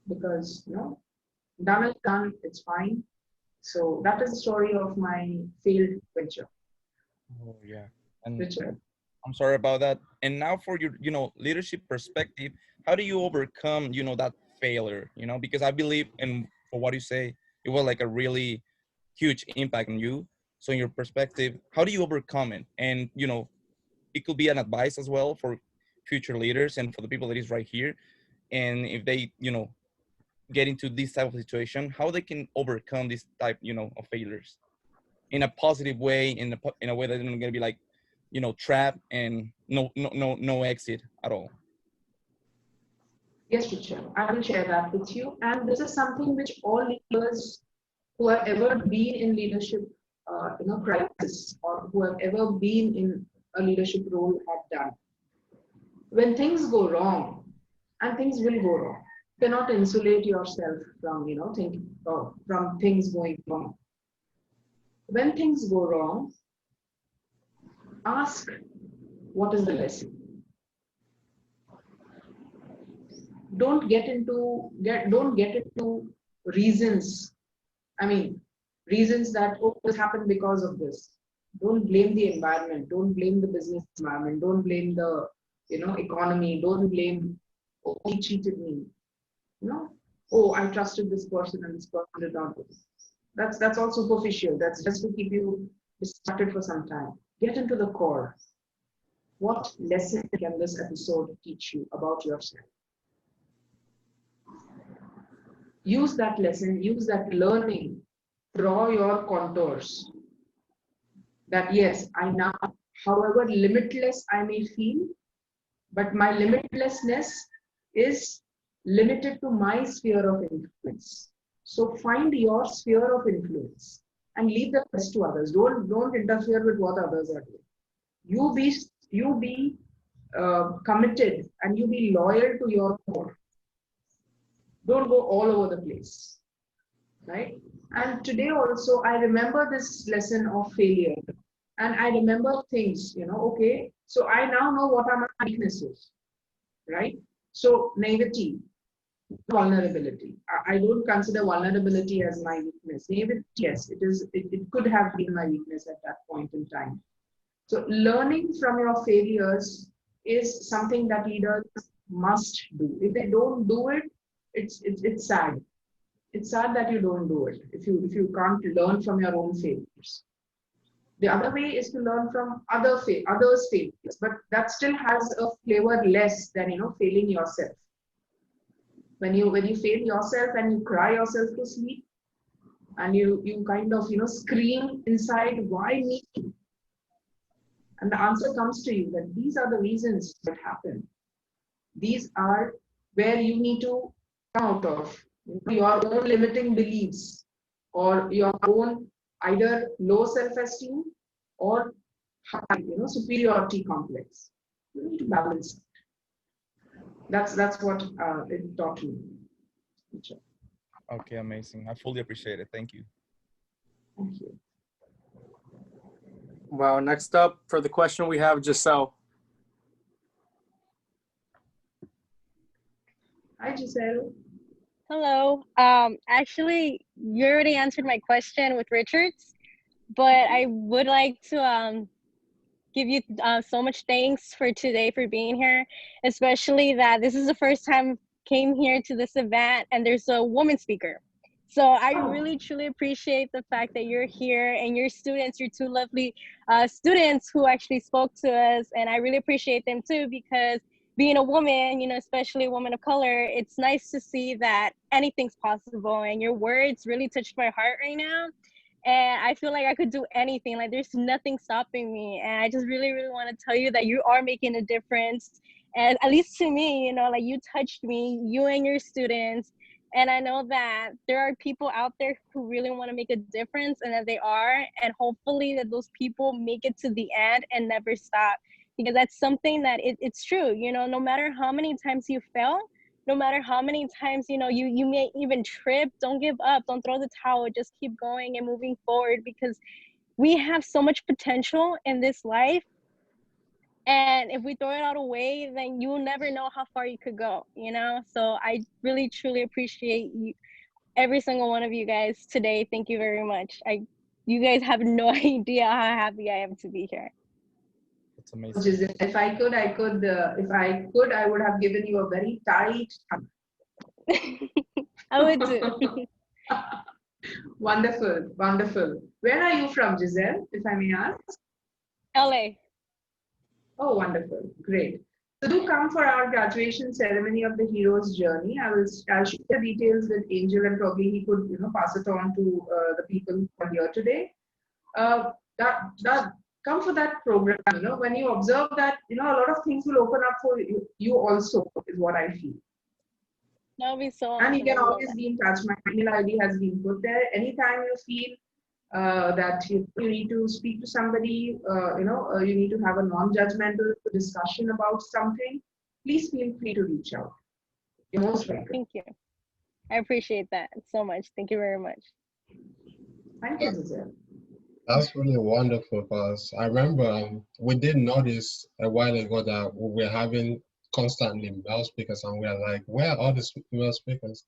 because done is done, it's fine. So that is the story of my failed venture.
Oh yeah. And I'm sorry about that. And now for your leadership perspective, how do you overcome that failure? Because I believe, and for what you say, it was like a really huge impact on you. So in your perspective, how do you overcome it? And it could be an advice as well for future leaders and for the people that is right here. And if they get into this type of situation, how they can overcome this type of failures in a positive way, in a way that they're not gonna be like trapped and no exit at all.
Yes, teacher, I will share that with you. And this is something which all leaders who have ever been in leadership, crisis, or who have ever been in a leadership role have done. When things go wrong, and things will go wrong, you cannot insulate yourself from, from things going wrong. When things go wrong, ask, what is the lesson? Don't get into reasons. I mean, reasons that, oh, this happened because of this. Don't blame the environment. Don't blame the business environment. Don't blame the, economy. Don't blame, oh, he cheated me. Oh, I trusted this person and this person did not. That's all superficial. That's just to keep you distracted for some time. Get into the core. What lesson can this episode teach you about yourself? Use that lesson, use that learning, draw your contours. that yes, I now, however limitless I may feel, but my limitlessness is limited to my sphere of influence. So find your sphere of influence and leave the rest to others. Don't interfere with what others are doing. You be committed and you be loyal to your core. Don't go all over the place, right? And today also, I remember this lesson of failure, and I remember things. Okay, so I now know what are my weaknesses, right? So naivety, vulnerability. I don't consider vulnerability as my weakness. Naivety, yes, it is. It could have been my weakness at that point in time. So learning from your failures is something that leaders must do. If they don't do it, it's sad. It's sad that you don't do it if you can't learn from your own failures. The other way is to learn from others' failures, but that still has a flavor less than failing yourself. When you fail yourself and you cry yourself to sleep, and you kind of scream inside, why me? And the answer comes to you that these are the reasons that happen. These are where you need to come out of your own limiting beliefs or your own either low self-esteem or high, superiority complex. You need to balance it. That's what it taught me.
Okay, amazing. I fully appreciate it. Thank you.
Thank you.
Wow, next up for the question we have Giselle.
Hi, Giselle.
Hello. Actually, you already answered my question with Richards, but I would like to give you so much thanks for today for being here, especially that this is the first time I came here to this event and there's a woman speaker. So I really truly appreciate the fact that you're here and your students, your two lovely students who actually spoke to us, and I really appreciate them too, because being a woman, especially a woman of color, it's nice to see that anything's possible, and your words really touched my heart right now. And I feel like I could do anything. Like there's nothing stopping me. And I just really, really want to tell you that you are making a difference. And at least to me, like you touched me, you and your students. And I know that there are people out there who really want to make a difference, and that they are. And hopefully that those people make it to the end and never stop. Because that's something that it's true. No matter how many times you fail, no matter how many times you may even trip, don't give up, don't throw the towel, just keep going and moving forward, because we have so much potential in this life, and if we throw it all away, then you'll never know how far you could go. So I really truly appreciate you, every single one of you guys today. Thank you very much. You guys have no idea how happy I am to be here.
That's amazing.
If I could, I would have given you a very tight hug.
I would do.
Wonderful, wonderful. Where are you from, Giselle, if I may ask?
LA.
Oh, wonderful, great. So do come for our graduation ceremony of the hero's journey. I'll share the details with Angel, and probably he could pass it on to the people who are here today. Come for that program. When you observe that, a lot of things will open up for you also, is what I feel.
That'll be so
And
awesome.
you can always be in touch. My email ID has been put there. Anytime you feel that you need to speak to somebody, you need to have a non-judgmental discussion about something, please feel free to reach out. You're most welcome.
Thank you. I appreciate that so much. Thank you very much.
Thank you, Giselle.
That's really wonderful, because I remember we did notice a while ago that we were having constantly male speakers, and we are like, where are all these male speakers?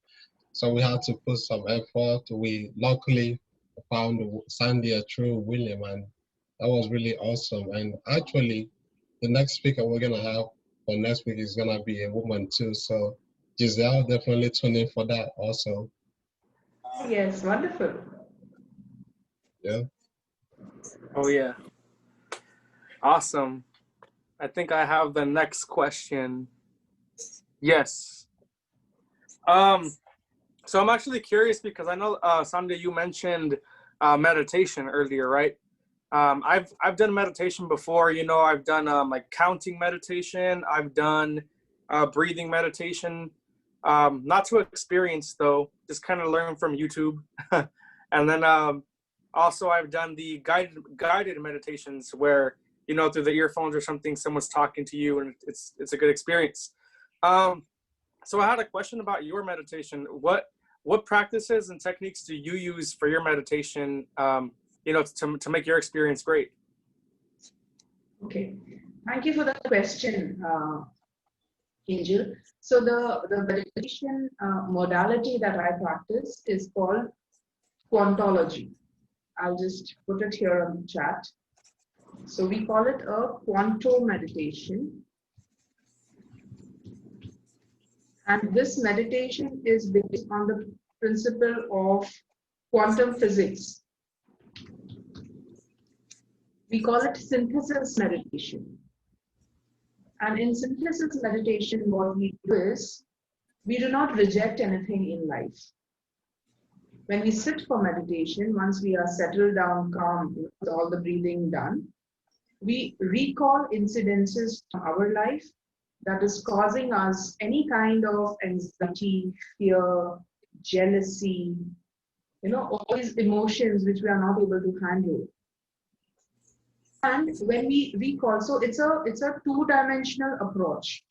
So we had to put some effort. We luckily found Sandhya through William, and that was really awesome. And actually, the next speaker we're gonna have for next week is gonna be a woman too. So Giselle, definitely tune in for that also.
Yes, wonderful.
Yeah.
Oh yeah. Awesome. I think I have the next question. Yes. So I'm actually curious, because I know, Sandhya, you mentioned meditation earlier, right? I've done meditation before. You know, I've done like counting meditation. I've done breathing meditation. Not too experienced though. Just kind of learn from YouTube. And then also I've done the guided meditations where, you know, through the earphones or something, someone's talking to you, and it's a good experience. So I had a question about your meditation. What practices and techniques do you use for your meditation? You know, to make your experience great.
Okay, thank you for the question, Angel. So the meditation modality that I practice is called quantology. I'll just put it here on the chat. So we call it a quantum meditation. And this meditation is based on the principle of quantum physics. We call it synthesis meditation. And in synthesis meditation, what we do is we do not reject anything in life. When we sit for meditation, once we are settled down, calm, with all the breathing done, we recall incidences from our life that is causing us any kind of anxiety, fear, jealousy, you know, all these emotions which we are not able to handle. And when we recall, so it's a two-dimensional approach.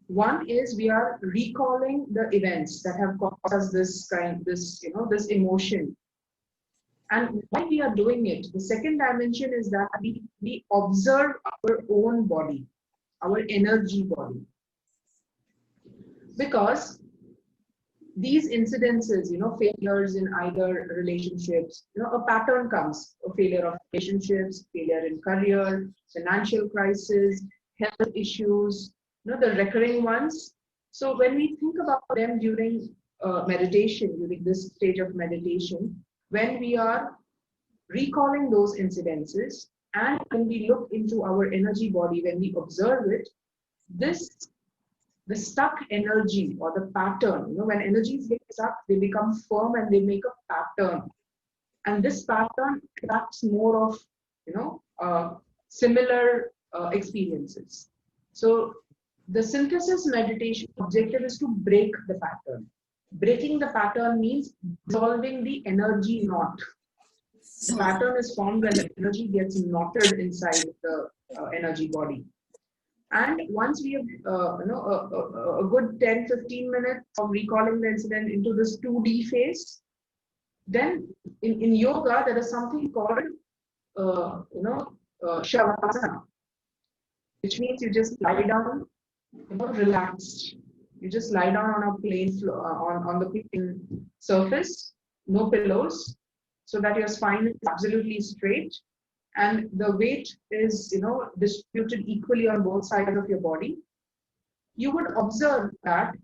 One is we are recalling the events that have caused us this emotion. And while we are doing it, the second dimension is that we observe our own body, our energy body. Because these incidences, you know, failures in either relationships, you know, a pattern comes, a failure of relationships, failure in career, financial crisis, health issues, you know, the recurring ones. So when we think about them during meditation, during this stage of meditation, when we are recalling those incidences and when we look into our energy body, when we observe it, the stuck energy or the pattern, you know, when energies get stuck, they become firm and they make a pattern. And this pattern attracts more of, you know, similar experiences. So the synthesis meditation objective is to break the pattern. Breaking the pattern means dissolving the energy knot. The pattern is formed when the energy gets knotted inside the energy body. And once we have a good 10-15 minutes of recalling the incident into this 2D phase, then in yoga there is something called shavasana, which means you just lie down, you know, relaxed. You just lie down on a plain floor, on the plain surface, no pillows, so that your spine is absolutely straight. And the weight is, you know, distributed equally on both sides of your body. You would observe that,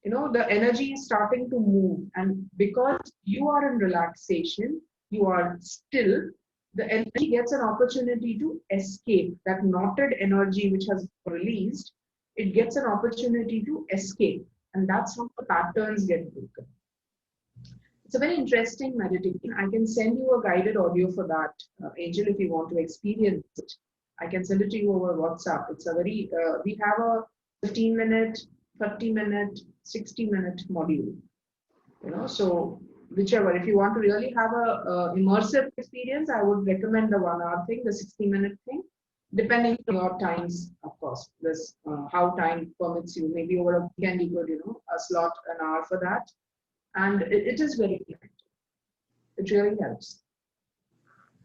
you know, the energy is starting to move. And because you are in relaxation, you are still, the energy gets an opportunity to escape. That knotted energy which has been released, it gets an opportunity to escape. And that's how the patterns get broken. It's a very interesting meditation. I can send you a guided audio for that, Angel, if you want to experience it. I can send it to you over WhatsApp. It's a very, we have a 15-minute, 30-minute, 60-minute module. You know, so whichever, if you want to really have a immersive experience, I would recommend the 1 hour thing, the 60-minute thing, depending on your times, of course, this how time permits you. Maybe over a weekend you could, you know, slot an hour for that. And it is very effective. It really helps.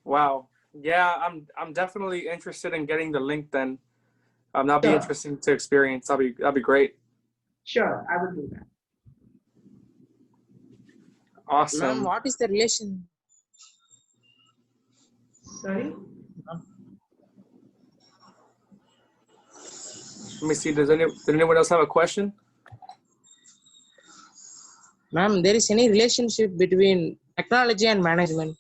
Wow. Yeah, I'm definitely interested in getting the link then. That'll be interesting to experience. That'll be great.
Sure, I would do that.
Awesome.
Ma'am, what is the relation?
Sorry?
Let me see. Does anyone else have a question?
Ma'am, there is any relationship between technology and management?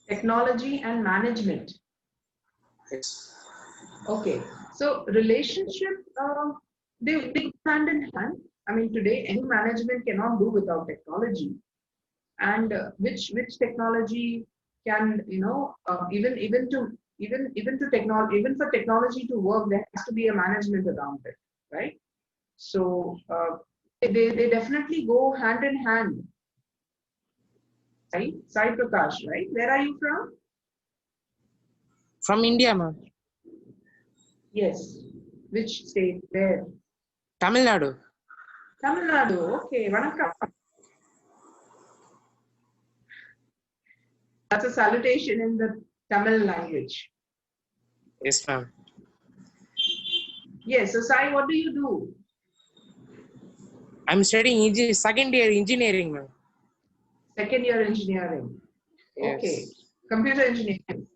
Technology and management.
Yes.
Okay, so relationship, they go hand in hand. I mean, today any management cannot do without technology. And which technology? can, even to technology, even for technology to work, there has to be a management around it, right? So they definitely go hand in hand. Right? Sai Prakash, right? Where are you from?
From India, ma'am.
Yes. Which state? Where?
Tamil Nadu.
Tamil Nadu. Okay. Vanakkam. That's a salutation in the Tamil language.
Yes, ma'am.
Yes. So Sai, what do you do?
I'm studying second year engineering, ma'am.
Second year engineering.
Yes.
Okay. Computer engineering.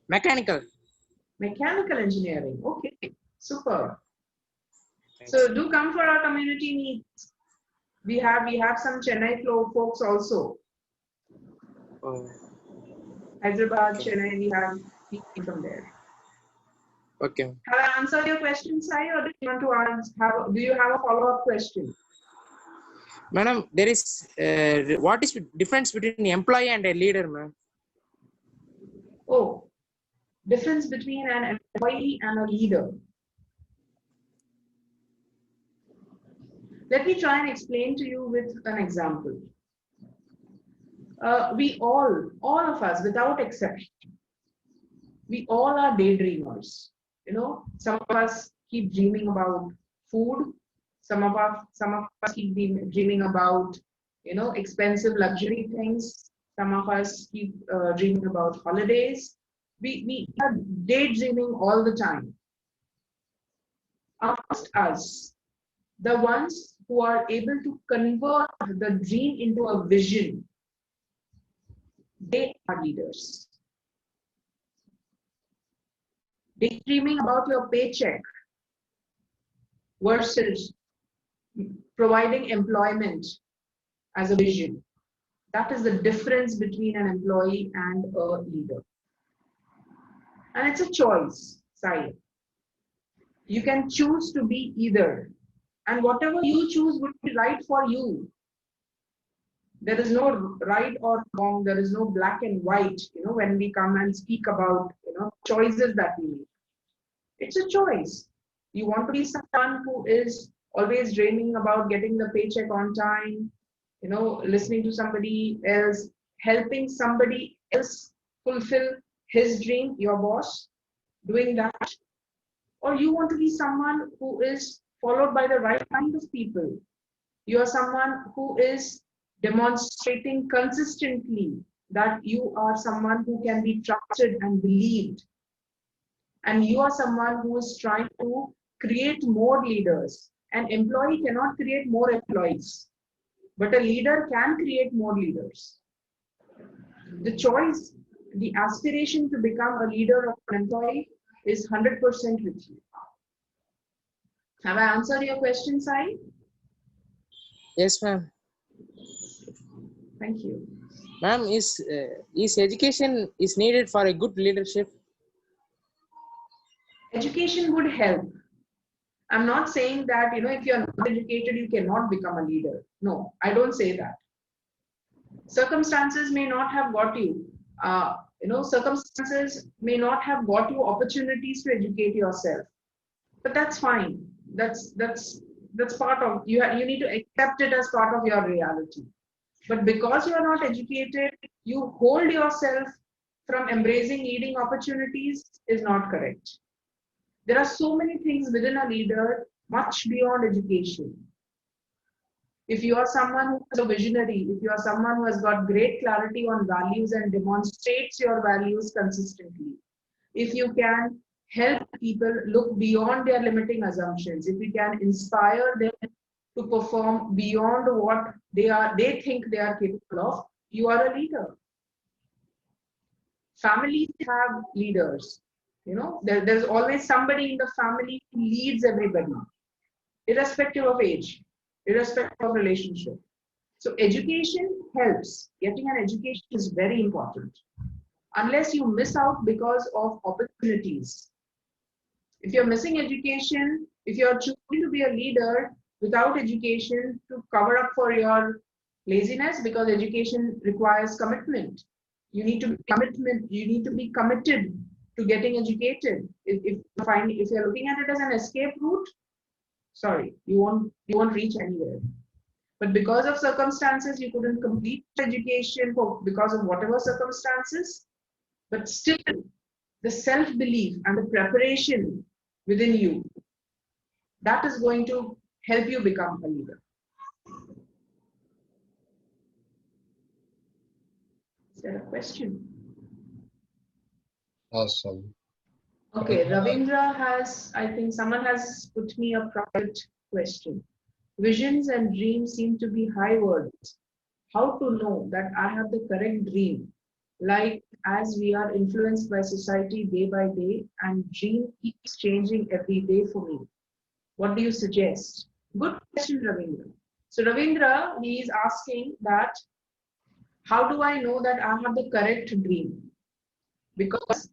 Mechanical.
Mechanical engineering. Okay. Super.
Thanks.
So do come for our community meets. We have some Chennai folks also.
Oh.
Hyderabad,
Okay.
Chennai, we have people from there.
Okay.
Have I answered your question, Sai, or do you want to ask? Do you have a follow-up question?
Madam, there is what is the difference between employee and a leader, ma'am?
Oh, difference between an employee and a leader. Let me try and explain to you with an example. We all of us, without exception, we all are daydreamers. Some of us keep dreaming about food. Some of us keep dreaming about, expensive luxury things. Some of us keep dreaming about holidays. We are daydreaming all the time. Amongst us, the ones who are able to convert the dream into a vision, they are leaders. Daydreaming about your paycheck versus providing employment as a vision. That is the difference between an employee and a leader. And it's a choice, Sai. You can choose to be either. And whatever you choose would be right for you. There is no right or wrong. There is no black and white, when we come and speak about, choices that we make. It's a choice. You want to be someone who is always dreaming about getting the paycheck on time, listening to somebody else, helping somebody else fulfill his dream, your boss, doing that. Or you want to be someone who is followed by the right kind of people. You are someone who is demonstrating consistently that you are someone who can be trusted and believed. And you are someone who is trying to create more leaders. An employee cannot create more employees, but a leader can create more leaders. The choice, the aspiration to become a leader of an employee is 100% with you. Have I answered your question, Sai?
Yes, ma'am.
Thank you.
Ma'am, is education is needed for a good leadership?
Education would help. I'm not saying that, if you're not educated, you cannot become a leader. No, I don't say that. Circumstances may not have got you. Circumstances may not have got you opportunities to educate yourself. But that's fine. That's part of you. You need to accept it as part of your reality. But because you are not educated, you hold yourself from embracing leading opportunities is not correct. There are so many things within a leader, much beyond education. If you are someone who is a visionary, if you are someone who has got great clarity on values and demonstrates your values consistently, if you can help people look beyond their limiting assumptions, if you can inspire them to perform beyond what they think they are capable of, you are a leader. Families have leaders. There's always somebody in the family who leads everybody, irrespective of age, irrespective of relationship. So education helps. Getting an education is very important. Unless you miss out because of opportunities. If you're missing education, if you're choosing to be a leader without education to cover up for your laziness, because education requires commitment. You need to be commitment. You need to be committed to getting educated. If you're looking at it as an escape route, sorry, you won't reach anywhere. But because of circumstances, you couldn't complete education because of whatever circumstances. But still, the self-belief and the preparation within you, that is going to help you become a leader. Is there a question?
Awesome.
Okay, Ravindra has, I think someone has put me a private question. Visions and dreams seem to be high words. How to know that I have the correct dream? Like as we are influenced by society day by day and dream keeps changing every day for me. What do you suggest? Good question, Ravindra. So Ravindra, he is asking that, how do I know that I have the correct dream? Because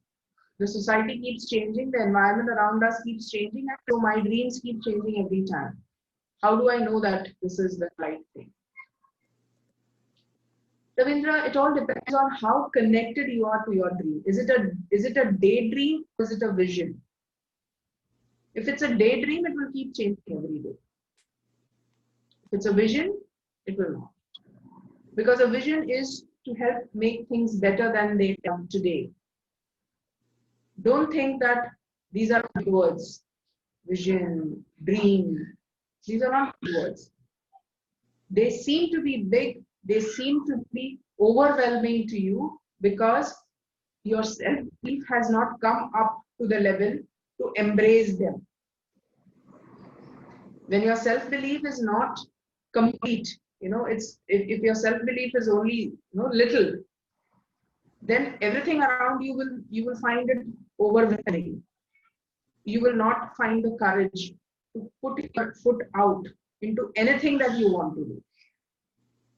the society keeps changing, the environment around us keeps changing, and so my dreams keep changing every time. How do I know that this is the right thing? Ravindra, it all depends on how connected you are to your dream. Is it a daydream or is it a vision? If it's a daydream, it will keep changing every day. If it's a vision, it will not. Because a vision is to help make things better than they are today. Don't think that these are big words. Vision, dream. These are not big words. They seem to be big. They seem to be overwhelming to you because your self-belief has not come up to the level to embrace them. When your self-belief is not complete, if your self-belief is only little, then everything around you will find it overwhelming. You will not find the courage to put your foot out into anything that you want to do.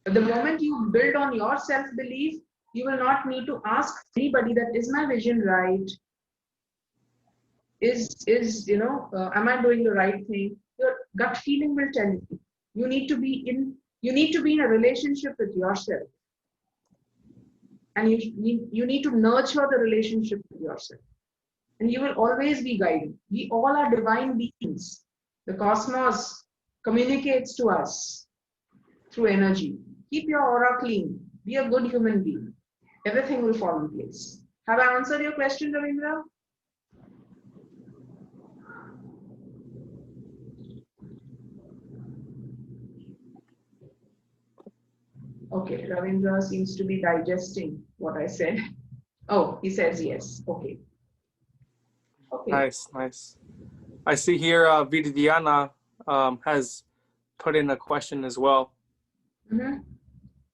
But the moment you build on your self-belief, you will not need to ask anybody that, is my vision right? Am I doing the right thing? Your gut feeling will tell you. You need to be in a relationship with yourself. And you need to nurture the relationship with yourself. And you will always be guided. We all are divine beings. The cosmos communicates to us through energy. Keep your aura clean. Be a good human being. Everything will fall in place. Have I answered your question, Ravindra? Okay, Ravindra seems to be digesting what I said. Oh, he says yes. Okay. Okay.
Nice. I see here Vidiana has put in a question as well.
Mm-hmm.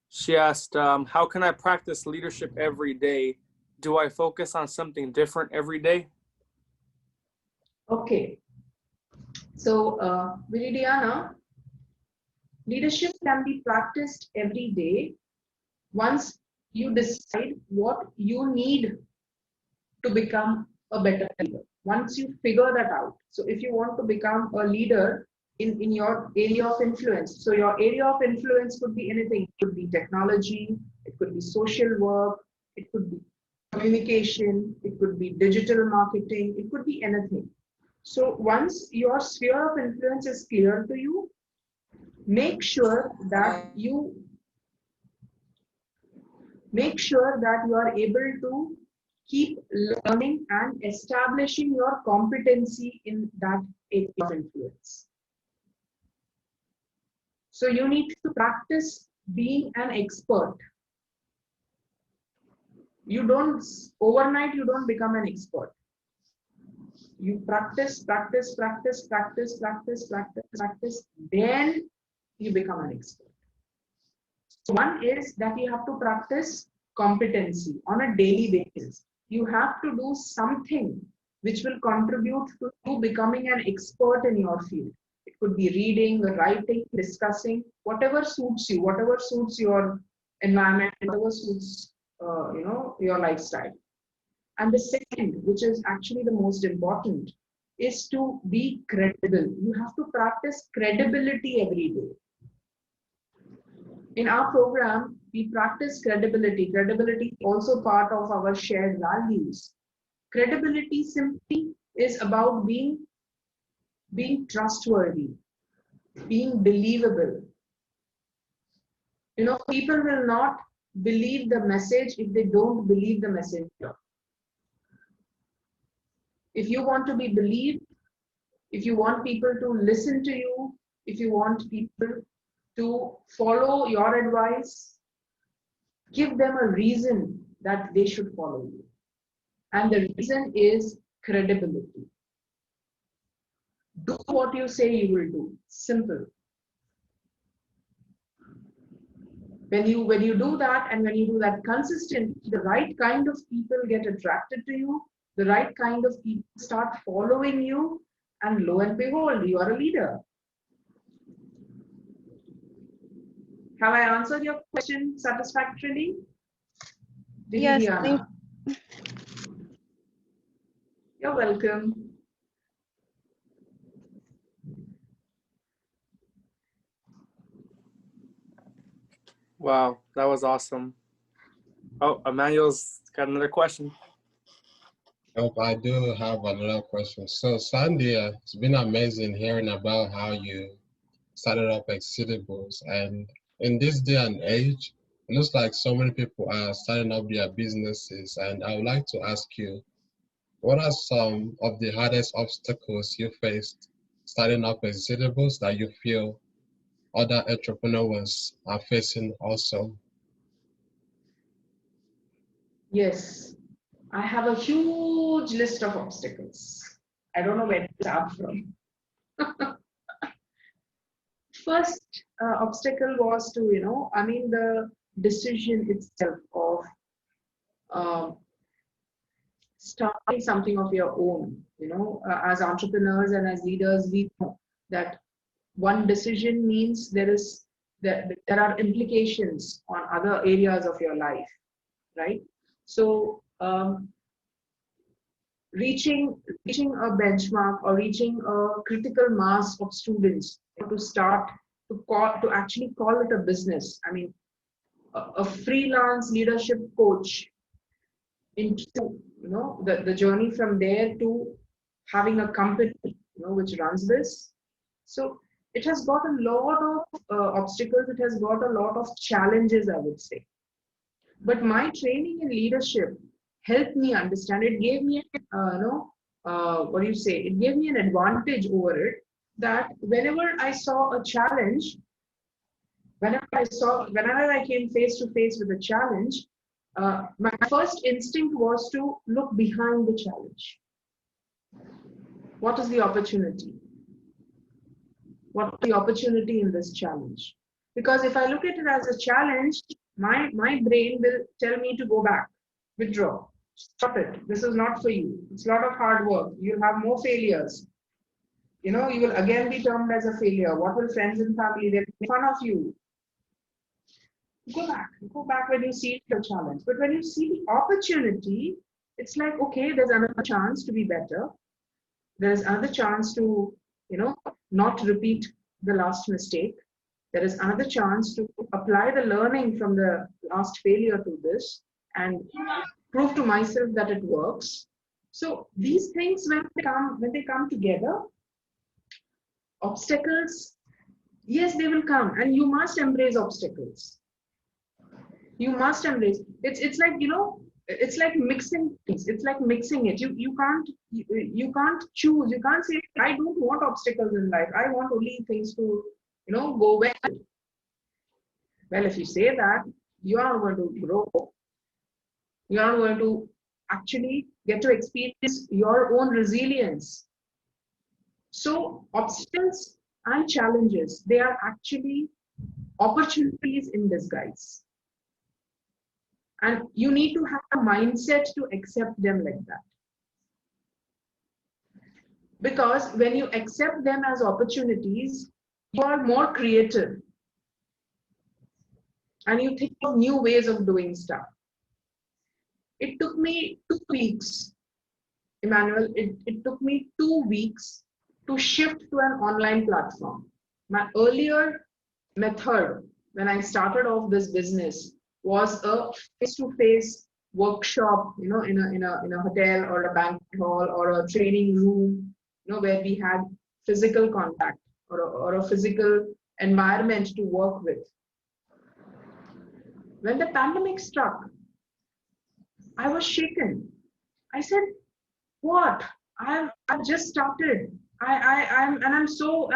She asked, how can I practice leadership every day? Do I focus on something different every day?
Okay. So, Viridiana, leadership can be practiced every day once you decide what you need to become a better leader. Once you figure that out. So if you want to become a leader in your area of influence, so your area of influence could be anything. It could be technology, it could be social work, it could be communication, it could be digital marketing, it could be anything. So once your sphere of influence is clear to you, make sure that you are able to keep learning and establishing your competency in that area of influence. So you need to practice being an expert. Overnight you don't become an expert. You practice, then you become an expert. So one is that you have to practice competency on a daily basis. You have to do something which will contribute to you becoming an expert in your field. It could be reading, writing, discussing, whatever suits you, whatever suits your environment, whatever suits your lifestyle. And the second, which is actually the most important, is to be credible. You have to practice credibility every day. In our program, we practice credibility. Credibility is also part of our shared values. Credibility simply is about being trustworthy, being believable. You know, people will not believe the message if they don't believe the messenger. If you want to be believed, if you want people to listen to you, if you want people to follow your advice, give them a reason that they should follow you. And the reason is credibility. Do what you say you will do. Simple. When you do that, and when you do that consistently, the right kind of people get attracted to you, the right kind of people start following you, and lo and behold, you are a leader. Have I answered your question satisfactorily?
Yes, thank
You're welcome.
Wow, that was awesome. Oh, Emmanuel's got another question.
Nope, I do have another question. So, Sandhya, it's been amazing hearing about how you started up Exceedables. And in this day and age, it looks like so many people are starting up their businesses. And I would like to ask you, what are some of the hardest obstacles you faced starting up Exceedables that you feel other entrepreneurs are facing also?
Yes, I have a huge list of obstacles. I don't know where to start from. First obstacle was to, the decision itself of starting something of your own. As entrepreneurs and as leaders, we know that one decision means there are implications on other areas of your life, right? So reaching a benchmark or reaching a critical mass of students to start to actually call it a business. I mean, a freelance leadership coach into the journey from there to having a company which runs this. So it has got a lot of obstacles. It has got a lot of challenges, I would say. But my training in leadership helped me understand. It gave me, what do you say? It gave me an advantage over it, that whenever I saw a challenge, whenever I came face to face with a challenge, my first instinct was to look behind the challenge. What is the opportunity? What is the opportunity in this challenge? Because if I look at it as a challenge, my brain will tell me to go back, withdraw, stop it. This is not for you. It's a lot of hard work. You'll have more failures. You will again be termed as a failure. What will friends and family? They'll make fun of you. Go back when you see the challenge. But when you see the opportunity, it's like, okay, there's another chance to be better. There's another chance to, not repeat the last mistake. There is another chance to apply the learning from the last failure to this and prove to myself that it works. So these things, when they come together, obstacles, yes, they will come, and you must embrace obstacles. You must embrace. It's like, it's like mixing things. It's like mixing it. You can't choose. You can't say, I don't want obstacles in life. I want only things to, go well. Well, if you say that, you are not going to grow. You are not going to actually get to experience your own resilience. So obstacles and challenges, they are actually opportunities in disguise. And you need to have a mindset to accept them like that. Because when you accept them as opportunities, you are more creative. And you think of new ways of doing stuff. It took me 2 weeks, Emmanuel, it took me 2 weeks to shift to an online platform. My earlier method when I started off this business was a face-to-face workshop, in a hotel or a banquet hall or a training room, where we had physical contact or a physical environment to work with. When the pandemic struck, I was shaken. I said, "What? I've just started. I'm so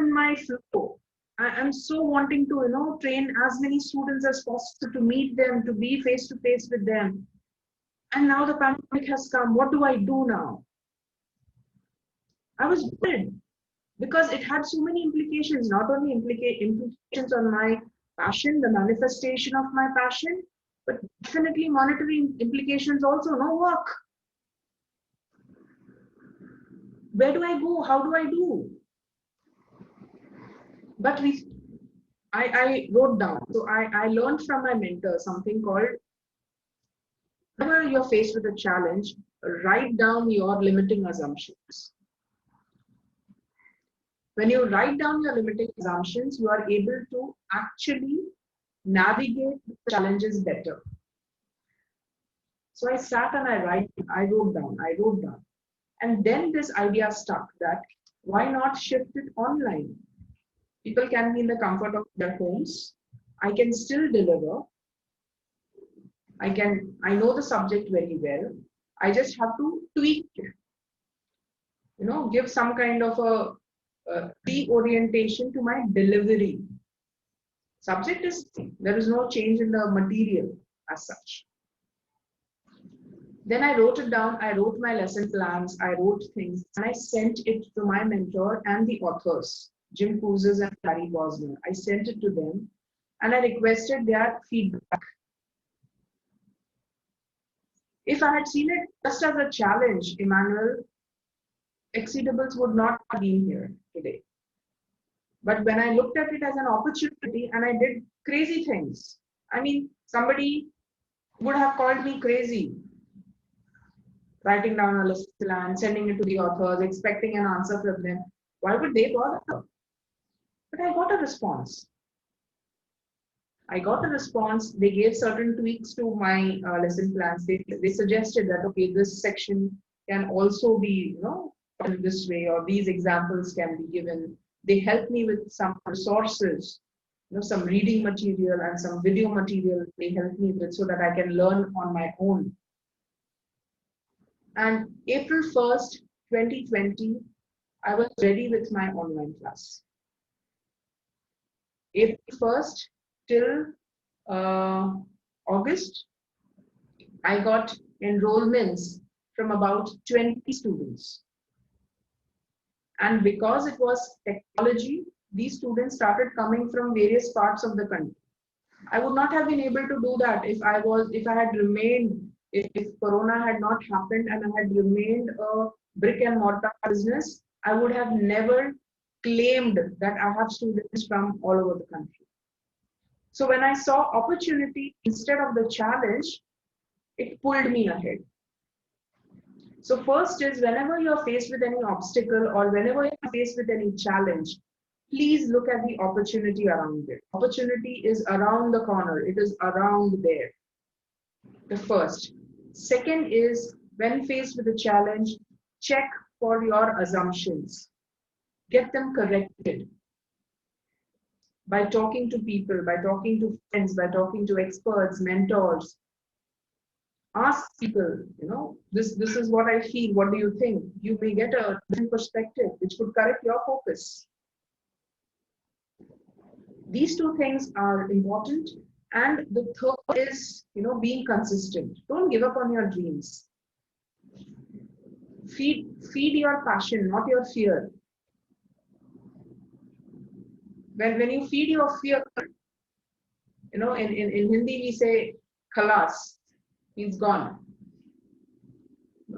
in my flow. I'm so wanting to train as many students as possible, to meet them, to be face to face with them. And now the pandemic has come. What do I do now?" I was worried because it had so many implications. Not only implications on my passion, the manifestation of my passion, but definitely monetary implications also. No work. Where do I go? How do I do? But I wrote down. So I learned from my mentor something called, whenever you're faced with a challenge, write down your limiting assumptions. When you write down your limiting assumptions, you are able to actually navigate the challenges better. So I sat and I wrote down. And then this idea stuck that why not shift it online? People can be in the comfort of their homes. I can still deliver. I know the subject very well. I just have to tweak it. Give some kind of a reorientation to my delivery. Subject is, there is no change in the material as such. Then I wrote it down. I wrote my lesson plans. I wrote things and I sent it to my mentor and the authors, Jim Couzes and Larry Bosner. I sent it to them and I requested their feedback. If I had seen it just as a challenge, Emmanuel, Exceedables would not have been here today. But when I looked at it as an opportunity and I did crazy things, I mean, somebody would have called me crazy. Writing down a list plan, sending it to the authors, expecting an answer from them. Why would they bother? But I got a response. They gave certain tweaks to my lesson plans. They suggested that, okay, this section can also be, in this way, or these examples can be given. They helped me with some resources, some reading material and some video material they helped me with so that I can learn on my own. And April 1st, 2020, I was ready with my online class. April 1st till August, I got enrollments from about 20 students. And because it was technology, these students started coming from various parts of the country. I would not have been able to do that if Corona had not happened and I had remained a brick and mortar business. I would have never claimed that I have students from all over the country. So when I saw opportunity instead of the challenge, it pulled me ahead. So first is, whenever you're faced with any obstacle or whenever you're faced with any challenge, please look at the opportunity around it. Opportunity is around the corner. It is around there. The first. Second is, when faced with a challenge, check for your assumptions. Get them corrected by talking to people, by talking to friends, by talking to experts, mentors. Ask people, this is what I feel. What do you think? You may get a different perspective, which could correct your focus. These two things are important. And the third is, being consistent. Don't give up on your dreams. Feed your passion, not your fear. When you feed your fear, in Hindi we say khalas, it's gone.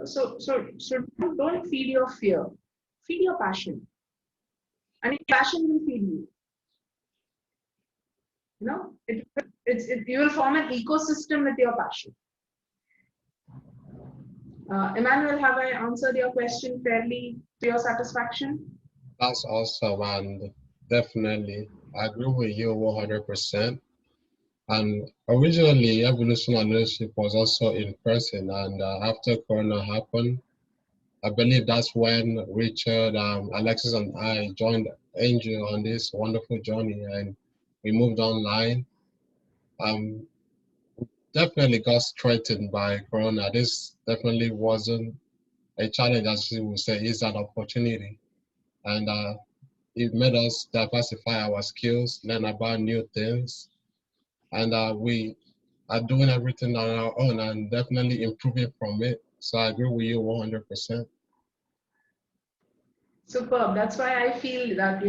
So don't feed your fear. Feed your passion. And your passion will feed you. You will form an ecosystem with your passion. Emmanuel, have I answered your question fairly to your satisfaction?
That's awesome, and definitely I agree with you 100%. And originally, evolution and leadership was also in person. And after Corona happened, I believe that's when Richard, Alexis, and I joined Angel on this wonderful journey, and we moved online. Um, Definitely got strengthened by Corona. This definitely wasn't a challenge, as you would say, it's an opportunity. And it made us diversify our skills, learn about new things, and we are doing everything on our own and definitely improving from it. So I agree with you 100%.
Superb. That's why I feel that,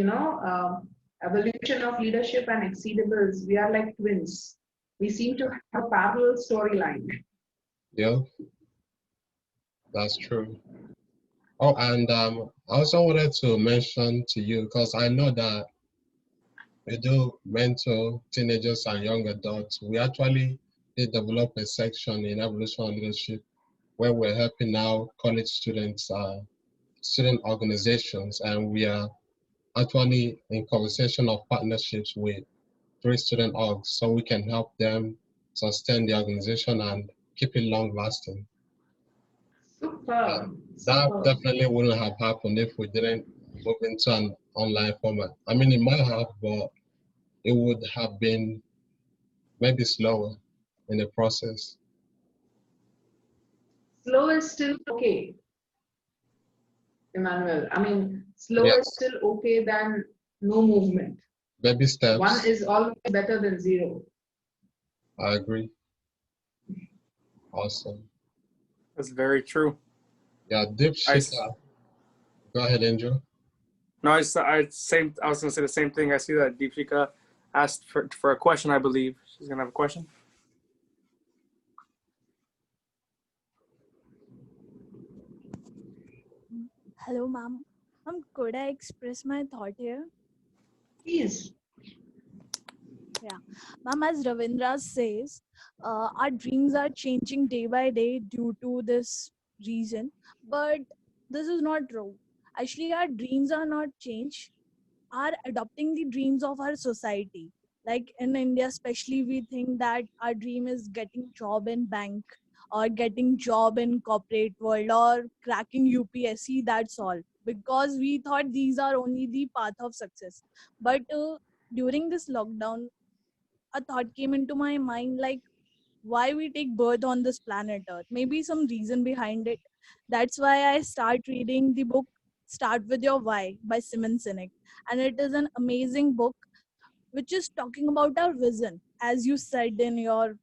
evolution of leadership and exceedables, we are like twins. We seem to have a parallel storyline.
Yeah, that's true. Oh, and I also wanted to mention to you, because I know that we do mentor teenagers and young adults. We actually did develop a section in evolution and leadership where we're helping now college students, student organizations, and we are actually in conversation of partnerships with 3 student orgs so we can help them sustain the organization and keep it long lasting.
Superb.
That
Superb.
definitely wouldn't have happened if we didn't move into an online format. I mean, it might have, but it would have been maybe slower in the process.
Slow is still okay, Emmanuel. I mean, slow is
Yes,
still okay than no movement.
baby
One
steps.
is always better than zero.
I agree. Awesome.
That's very true.
Yeah,
I
Deepshika. Go ahead, Angel.
no, I was gonna say the same thing. I see that Deepshika asked for a question. I believe she's gonna have a question.
Hello, ma'am. Could I express my thought here?
Please.
Yeah. Ma'am, as Ravindra says, our dreams are changing day by day due to this reason. But this is not true. Actually, our dreams are not changed, are adopting the dreams of our society. Like in India, especially, we think that our dream is getting job in bank or getting job in corporate world or cracking UPSC. That's all, because we thought these are only the path of success. But during this lockdown, a thought came into my mind, like why we take birth on this planet Earth. Maybe some reason behind it. That's why I start reading the book Start With Your Why by Simon Sinek. And it is an amazing book which is talking about our vision. As you said in your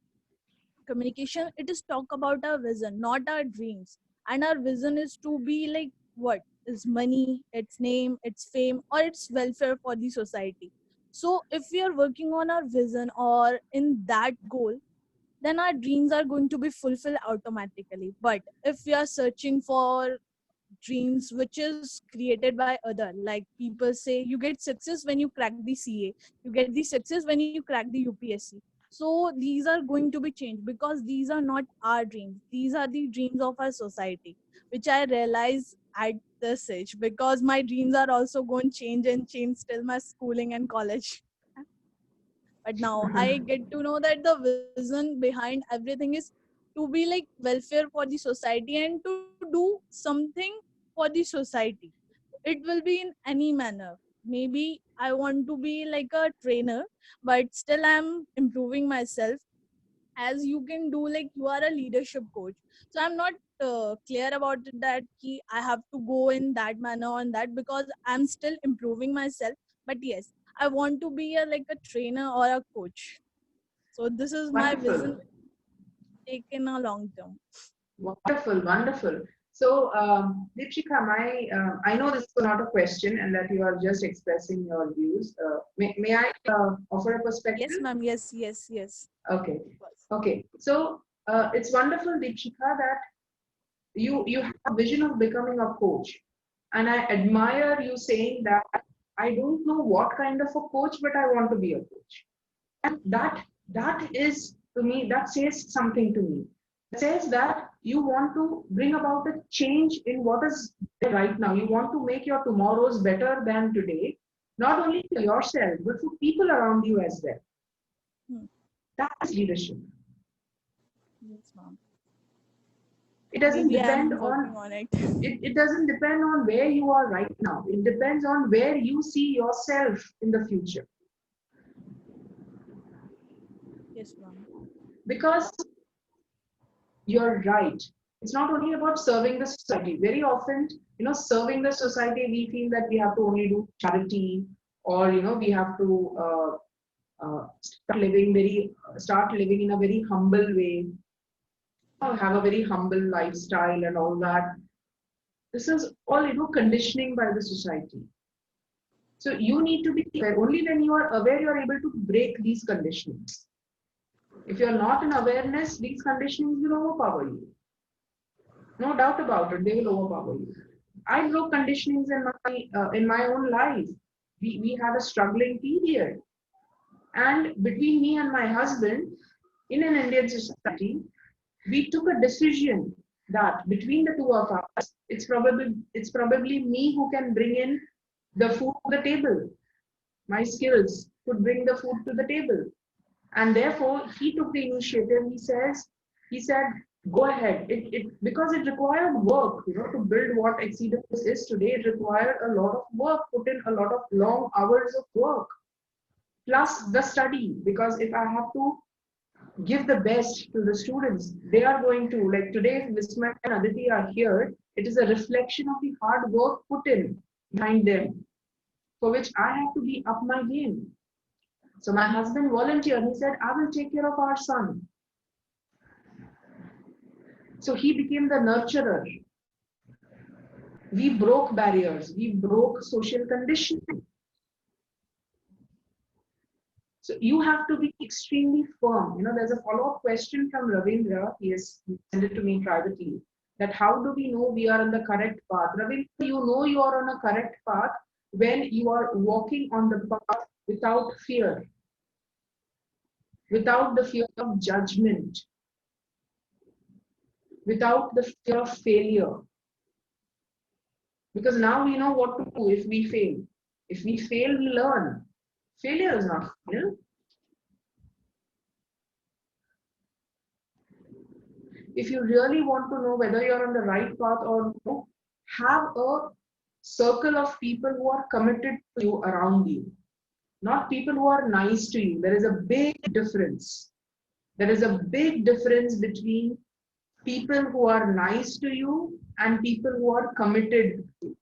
communication, it is talk about our vision, not our dreams. And our vision is to be like what? Is money, its name, its fame, or its welfare for the society. So if we are working on our vision or in that goal, then our dreams are going to be fulfilled automatically. But if we are searching for dreams which is created by other, like people say you get success when you crack the CA, you get the success when you crack the UPSC. So these are going to be changed because these are not our dreams, these are the dreams of our society, which I realize at this age, because my dreams are also going to change and change till my schooling and college. But now I get to know that the vision behind everything is to be like welfare for the society and to do something for the society. It will be in any manner. Maybe I want to be like a trainer, but still I'm improving myself. As you can do, like you are a leadership coach. So I'm not clear about it that I have to go in that manner on that, because I'm still improving myself. But yes, I want to be a like a trainer or a coach. So this is my vision
Wonderful.
taken a long term.
Wonderful, wonderful. So, Deepshika, I know this is not a question and that you are just expressing your views. May I offer a
Yes,
perspective?
ma'am. Yes, yes, yes.
Okay.
Of course.
Okay. So, it's wonderful, Deepshika, that you have a vision of becoming a coach. And I admire you saying that I don't know what kind of a coach, but I want to be a coach. And that is to me, that says something to me. It says that you want to bring about a change in what is there right now. You want to make your tomorrows better than today. not only for yourself, but for people around you as well.
Hmm.
That is leadership.
Yes, ma'am.
It doesn't
Maybe
depend
I'm working
on
on it.
it doesn't depend on where you are right now. It depends on where you see yourself in the future.
Yes, ma'am.
Because you're right. It's not only about serving the society. Very often, serving the society, we feel that we have to only do charity, or we have to start living in a very humble way, have a very humble lifestyle and all that. This is all conditioning by the society. So you need to be aware. Only when you are aware, you are able to break these conditionings. If you are not in awareness, these conditionings will overpower you. No doubt about it, they will overpower you. I broke conditionings in my own life. We had a struggling period, and between me and my husband, in an Indian society, we took a decision that between the two of us, it's probably me who can bring in the food to the table. My skills could bring the food to the table, and therefore he took the initiative. He said, go ahead. Because it required work, to build what Exceedance is today. It required a lot of work, put in a lot of long hours of work, plus the study. Because if I have to give the best to the students, they are going to, like today, Visma and Aditi are here. It is a reflection of the hard work put in behind them, for which I have to be up my game. So my husband volunteered. He said, I will take care of our son. So he became the nurturer. We broke barriers. We broke social conditioning. So you have to be extremely firm. There's a follow-up question from Ravindra. He has sent it to me privately. That how do we know we are on the correct path? Ravindra, you know you are on a correct path when you are walking on the path without fear, without the fear of judgment, without the fear of failure. Because now we know what to do if we fail. If we fail, we learn. Failure is not final. If you really want to know whether you're on the right path or no, have a circle of people who are committed to you around you, not people who are nice to you. There is a big difference. There is a big difference between people who are nice to you and people who are committed to you.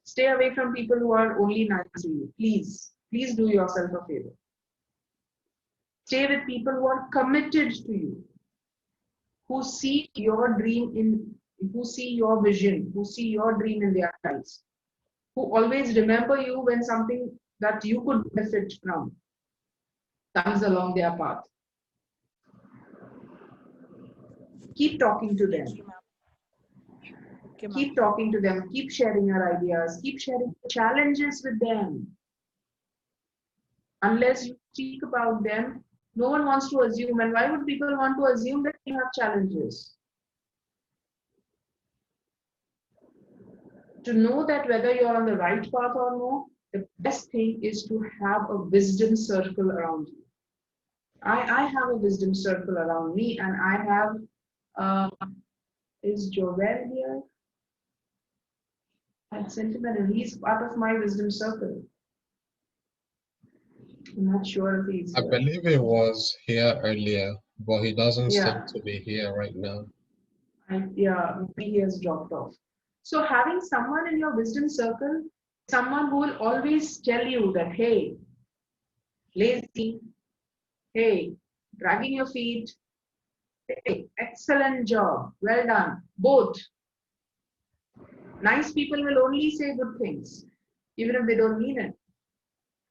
Stay away from people who are only nice to you. Please, please do yourself a favor. Stay with people who are committed to you, who see your dream who see your vision, who see your dream in their eyes, who always remember you when something that you could benefit from comes along their path. Keep talking to them.
Okay,
keep talking to them. Keep sharing your ideas. Keep sharing challenges with them. Unless you speak about them, no one wants to assume. And why would people want to assume that you have challenges? To know that whether you're on the right path or no, the best thing is to have a wisdom circle around you. I have a wisdom circle around me, and I have, is Joel here? I sent him and he's part of my wisdom circle. I'm not sure if he's
I
here.
believe he was here earlier, but he doesn't seem
Yeah.
to be here right now.
Yeah, maybe he has dropped off. So having someone in your wisdom circle, someone who will always tell you that, hey, lazy, hey, dragging your feet, hey, excellent job, well done, both. Nice people will only say good things, even if they don't mean it.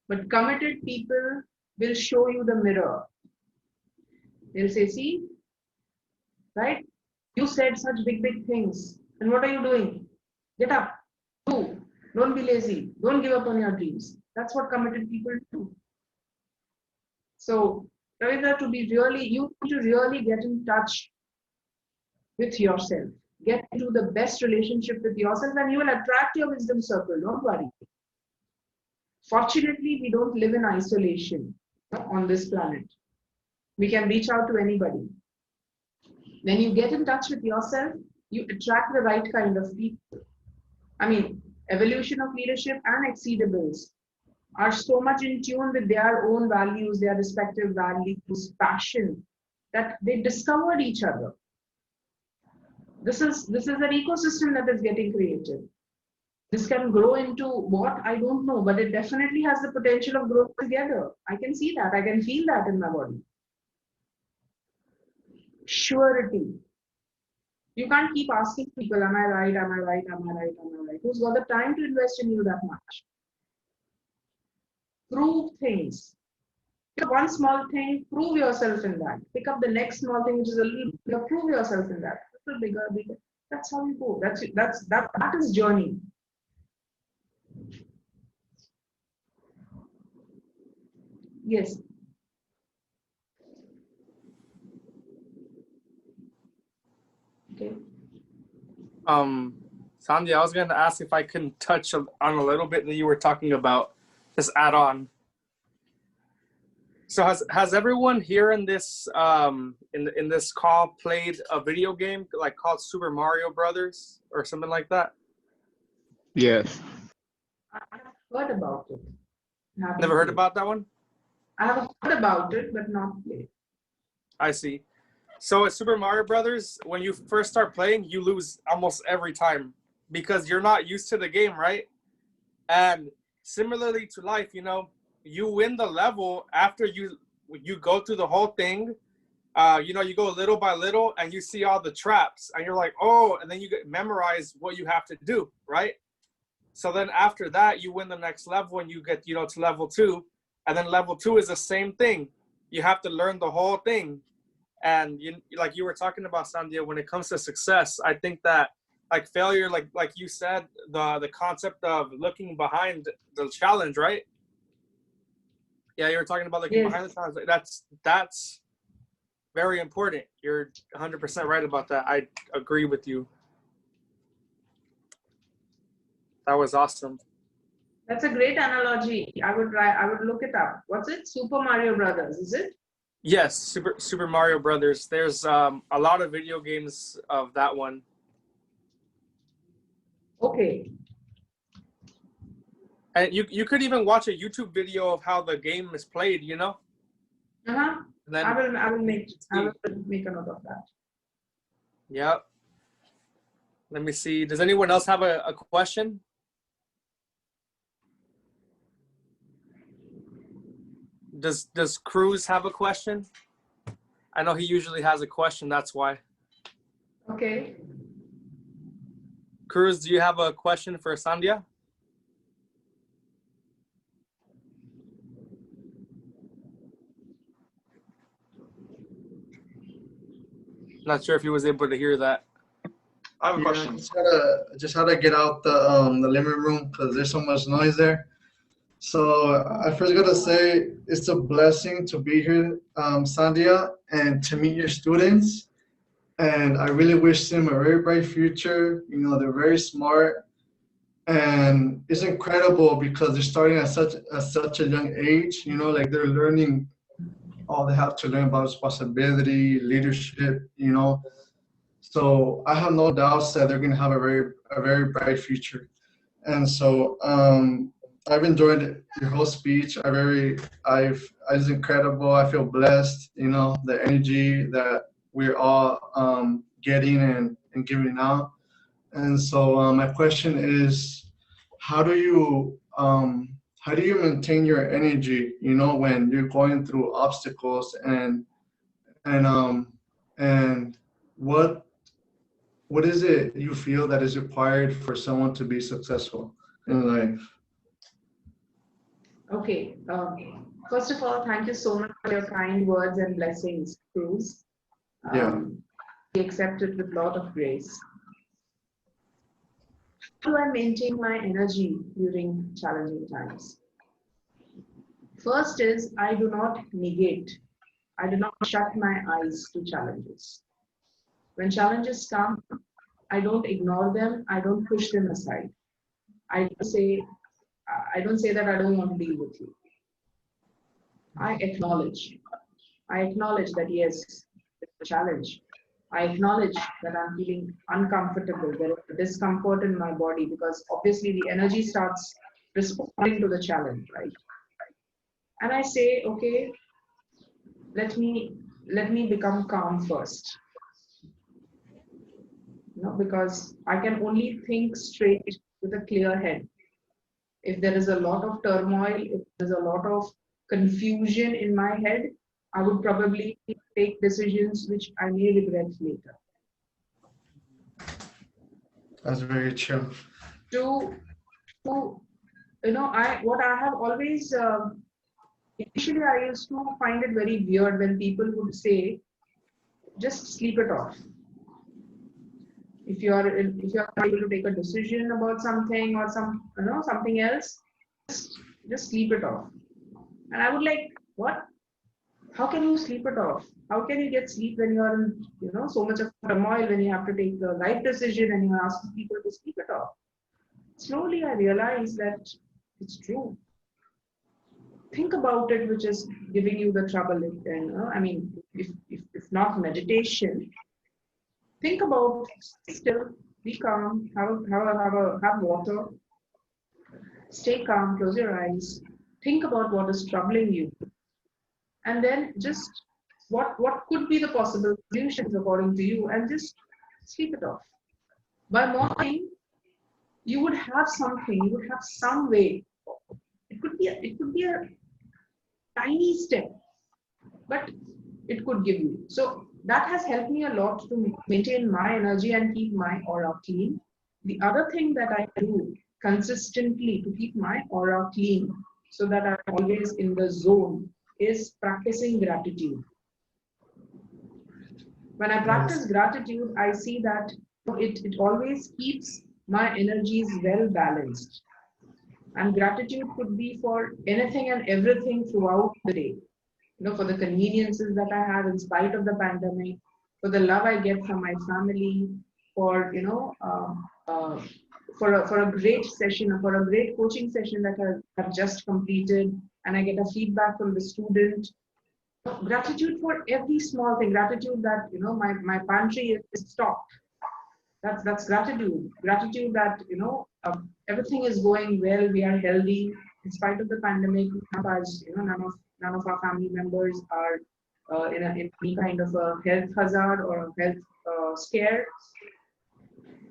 But committed people will show you the mirror. They'll say, see, right? You said such big, big things. And what are you doing? Get up, do. Don't be lazy. Don't give up on your dreams. That's what committed people do. So, Ravindra, you need to really get in touch with yourself. Get into the best relationship with yourself, and you will attract your wisdom circle. Don't worry. Fortunately, we don't live in isolation on this planet. We can reach out to anybody. When you get in touch with yourself, you attract the right kind of people. I mean, evolution of leadership and exceedables are so much in tune with their own values, their respective values, passion, that they discovered each other. This is an ecosystem that is getting created. This can grow into what, I don't know, but it definitely has the potential of growing together. I can see that. I can feel that in my body. Surety. You can't keep asking people, am I right, am I right, am I right, am I right? Who's got the time to invest in you that much? Prove things. Pick up one small thing, prove yourself in that. Pick up the next small thing, which is a little bigger, prove yourself in that. A little bigger, bigger. That's how you go. That is journey. Yes. Okay.
Sandhya, I was going to ask if I can touch on a little bit that you were talking about, just add on. So has everyone here in this in this call played a video game like called Super Mario Brothers or something like that?
Yes.
I have heard about it.
Never heard about that one?
I have heard about it, but not played.
I see. So at Super Mario Brothers, when you first start playing, you lose almost every time because you're not used to the game, right? And similarly to life, you know, you win the level after you go through the whole thing. You know, you go little by little and you see all the traps and you're like, oh, and then you memorize what you have to do, right? So then after that, you win the next level and you get, you know, to level 2. And then level 2 is the same thing. You have to learn the whole thing. And you, like you were talking about, Sandhya, when it comes to success, I think that like failure, like you said, the concept of looking behind the challenge, right? Yeah, you were talking about looking behind the challenge. That's very important. You're 100% right about that. I agree with you. That was awesome.
That's a great analogy. I would look it up. What's it? Super Mario Brothers, is it?
Yes, Super Mario Brothers. There's a lot of video games of that one.
Okay.
And you could even watch a YouTube video of how the game is played, you know?
Uh-huh.
Then,
I will make a note of that.
Yep. Let me see. Does anyone else have a question? Does Cruz have a question? I know he usually has a question, that's why.
Okay.
Cruz, do you have a question for Sandhya? Not sure if he was able to hear that.
I have a question.
I just had to get out the living room because there's so much noise there. So I first gotta say it's a blessing to be here, Sandhya, and to meet your students. And I really wish them a very bright future. You know, they're very smart, and it's incredible because they're starting at such a young age. You know, like they're learning all they have to learn about responsibility, leadership. You know, so I have no doubts that they're gonna have a very bright future. And so I've enjoyed your whole speech. It's incredible. I feel blessed. You know, the energy that we're all getting and giving out. And so my question is, how do you maintain your energy? You know, when you're going through obstacles and what is it you feel that is required for someone to be successful in life?
Okay. First of all, thank you so much for your kind words and blessings, Cruz. We accept it with a lot of grace. How do I maintain my energy during challenging times? First is I do not negate. I do not shut my eyes to challenges. When challenges come, I don't ignore them. I don't push them aside. I say, I don't say that I don't want to deal with you. I acknowledge that yes, it's a challenge. I acknowledge that I'm feeling uncomfortable. There is a discomfort in my body because obviously the energy starts responding to the challenge, right? And I say, okay, let me become calm first. Because I can only think straight with a clear head. If there is a lot of turmoil, if there's a lot of confusion in my head, I would probably take decisions which I may regret later.
That's very true.
What I have always initially I used to find it very weird when people would say, just sleep it off. If you are able to take a decision about something or something else, just sleep it off. And I would like, what? How can you sleep it off? How can you get sleep when you are in so much of turmoil, when you have to take the right decision and you're asking people to sleep it off? Slowly I realized that it's true. Think about it, which is giving you the trouble. I mean, if not meditation, think about still, be calm, have water, stay calm, close your eyes, think about what is troubling you, and then just what could be the possible solutions according to you, and just sleep it off. By morning, you would have something, you would have some way. It could be a tiny step, but it could give you. So that has helped me a lot to maintain my energy and keep my aura clean. The other thing that I do consistently to keep my aura clean so that I'm always in the zone is practicing gratitude. When I practice gratitude, I see that it always keeps my energies well balanced. And gratitude could be for anything and everything throughout the day. For the conveniences that I have in spite of the pandemic, for the love I get from my family, for for a great session, or for a great coaching session that I have just completed, and I get a feedback from the student. Gratitude for every small thing. Gratitude that my pantry is stocked. That's gratitude. Gratitude that everything is going well. We are healthy in spite of the pandemic. None of our family members are in any kind of a health hazard or a health scare.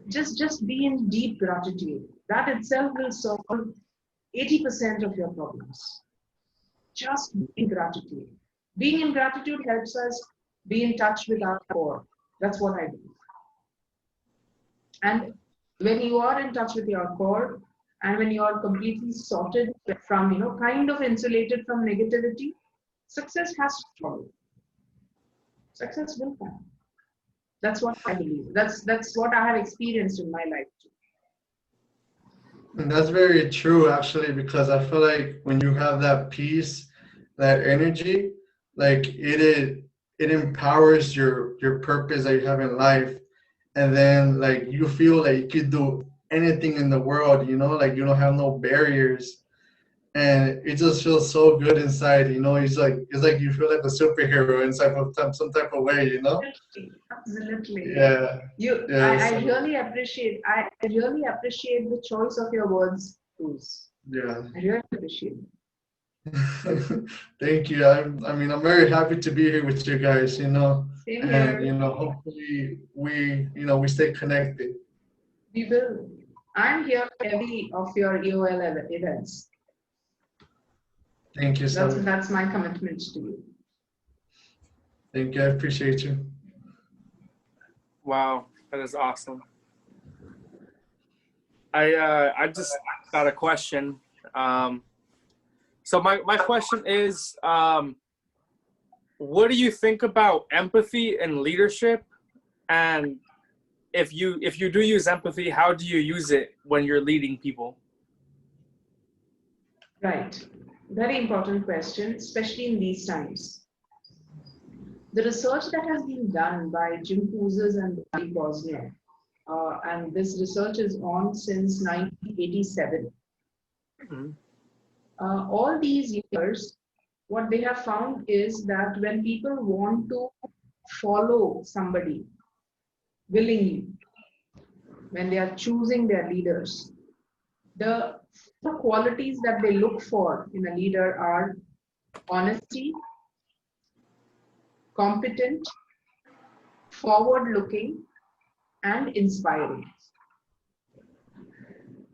Just be in deep gratitude. That itself will solve 80% of your problems. Just be in gratitude. Being in gratitude helps us be in touch with our core. That's what I do. And when you are in touch with your core, and when you are completely sorted from, kind of insulated from negativity, success has to follow. Success will come. That's what I believe. That's what I have experienced in my life too.
And that's very true, actually, because I feel like when you have that peace, that energy, like it empowers your purpose that you have in life, and then like you feel like you could do anything in the world, like you don't have no barriers, and it just feels so good inside, it's like you feel like a superhero inside of some type of way.
Absolutely.
Yeah.
I really appreciate the choice of your words, Cruz.
Yeah.
I really appreciate it.
Thank you. I'm very happy to be here with you guys,
Same
and
here.
hopefully we stay connected.
We will. I'm here for every of your EOL events.
Thank you, Sandhya.
That's my commitment to you.
Thank you. I appreciate you.
Wow, that is awesome. I just got a question. So my question is, what do you think about empathy and leadership? And if you do use empathy, how do you use it when you're leading people?
Right. Very important question, especially in these times. The research that has been done by Jim Kouzes and Barry Bosner, and this research is on since 1987. All these years, what they have found is that when people want to follow somebody willingly, when they are choosing their leaders, the four qualities that they look for in a leader are honesty, competent, forward-looking, and inspiring.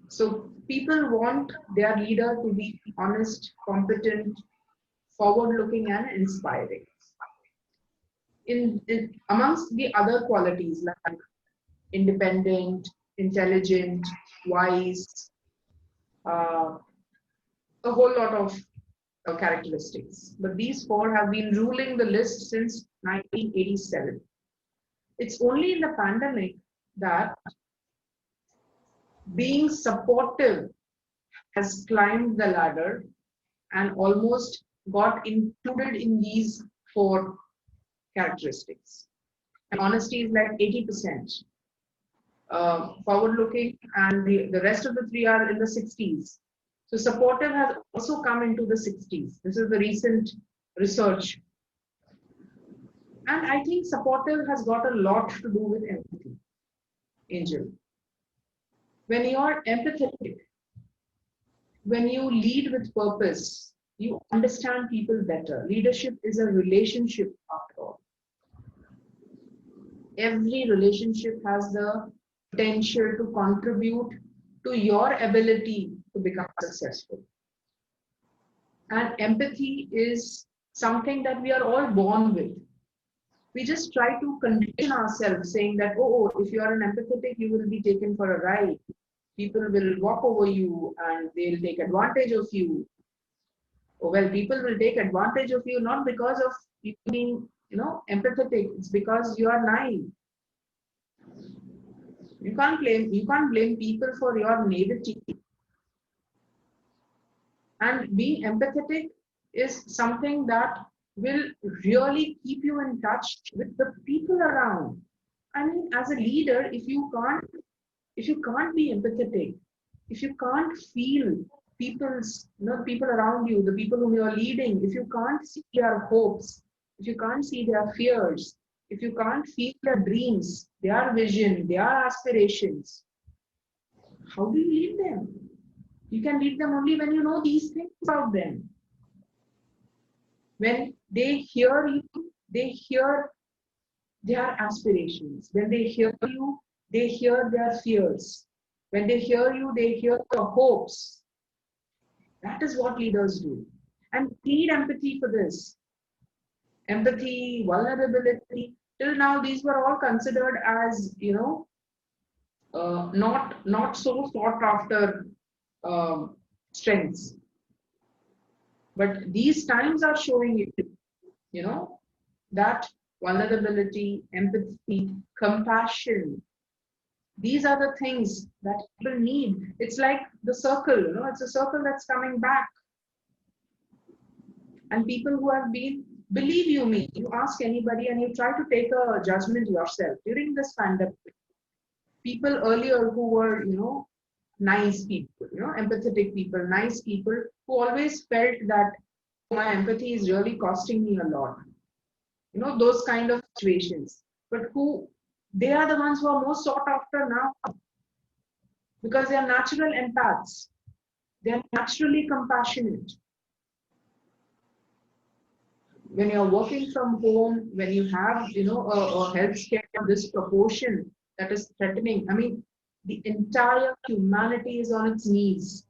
So people want their leader to be honest, competent, forward-looking, and inspiring. Amongst the other qualities like independent, intelligent, wise, a whole lot of characteristics. But these four have been ruling the list since 1987. It's only in the pandemic that being supportive has climbed the ladder and almost got included in these four characteristics. And honesty is like 80%. Forward-looking, and the rest of the three are in the 60s. So supportive has also come into the 60s. This is the recent research. And I think supportive has got a lot to do with empathy, Angel. When you are empathetic, when you lead with purpose, you understand people better. Leadership is a relationship after all. Every relationship has the potential to contribute to your ability to become successful. And empathy is something that we are all born with. We just try to condition ourselves saying that, oh, if you are an empathetic, you will be taken for a ride. People will walk over you and they'll take advantage of you. Oh, well, people will take advantage of you not because of you being, empathetic. It's because you are naive. You can't blame people for your naivety. And being empathetic is something that will really keep you in touch with the people around. I mean, as a leader, if you can't be empathetic, if you can't feel people around you, the people whom you are leading, if you can't see their hopes, if you can't see their fears, if you can't feel their dreams, their vision, their aspirations, how do you lead them? You can lead them only when you know these things about them. When they hear you, they hear their aspirations. When they hear you, they hear their fears. When they hear you, they hear your hopes. That is what leaders do. And need empathy for this. Empathy, vulnerability. Till now, these were all considered as, not so sought after strengths. But these times are showing you, that vulnerability, empathy, compassion, these are the things that people need. It's like the circle, it's a circle that's coming back. And people who have been, believe you me, you ask anybody and you try to take a judgment yourself during this pandemic. People earlier who were, nice people, empathetic people, nice people, who always felt that my empathy is really costing me a lot. Those kind of situations. But they are the ones who are most sought after now, because they are natural empaths. They are naturally compassionate. When you're working from home, when you have, a healthcare disproportion that is threatening, I mean, the entire humanity is on its knees.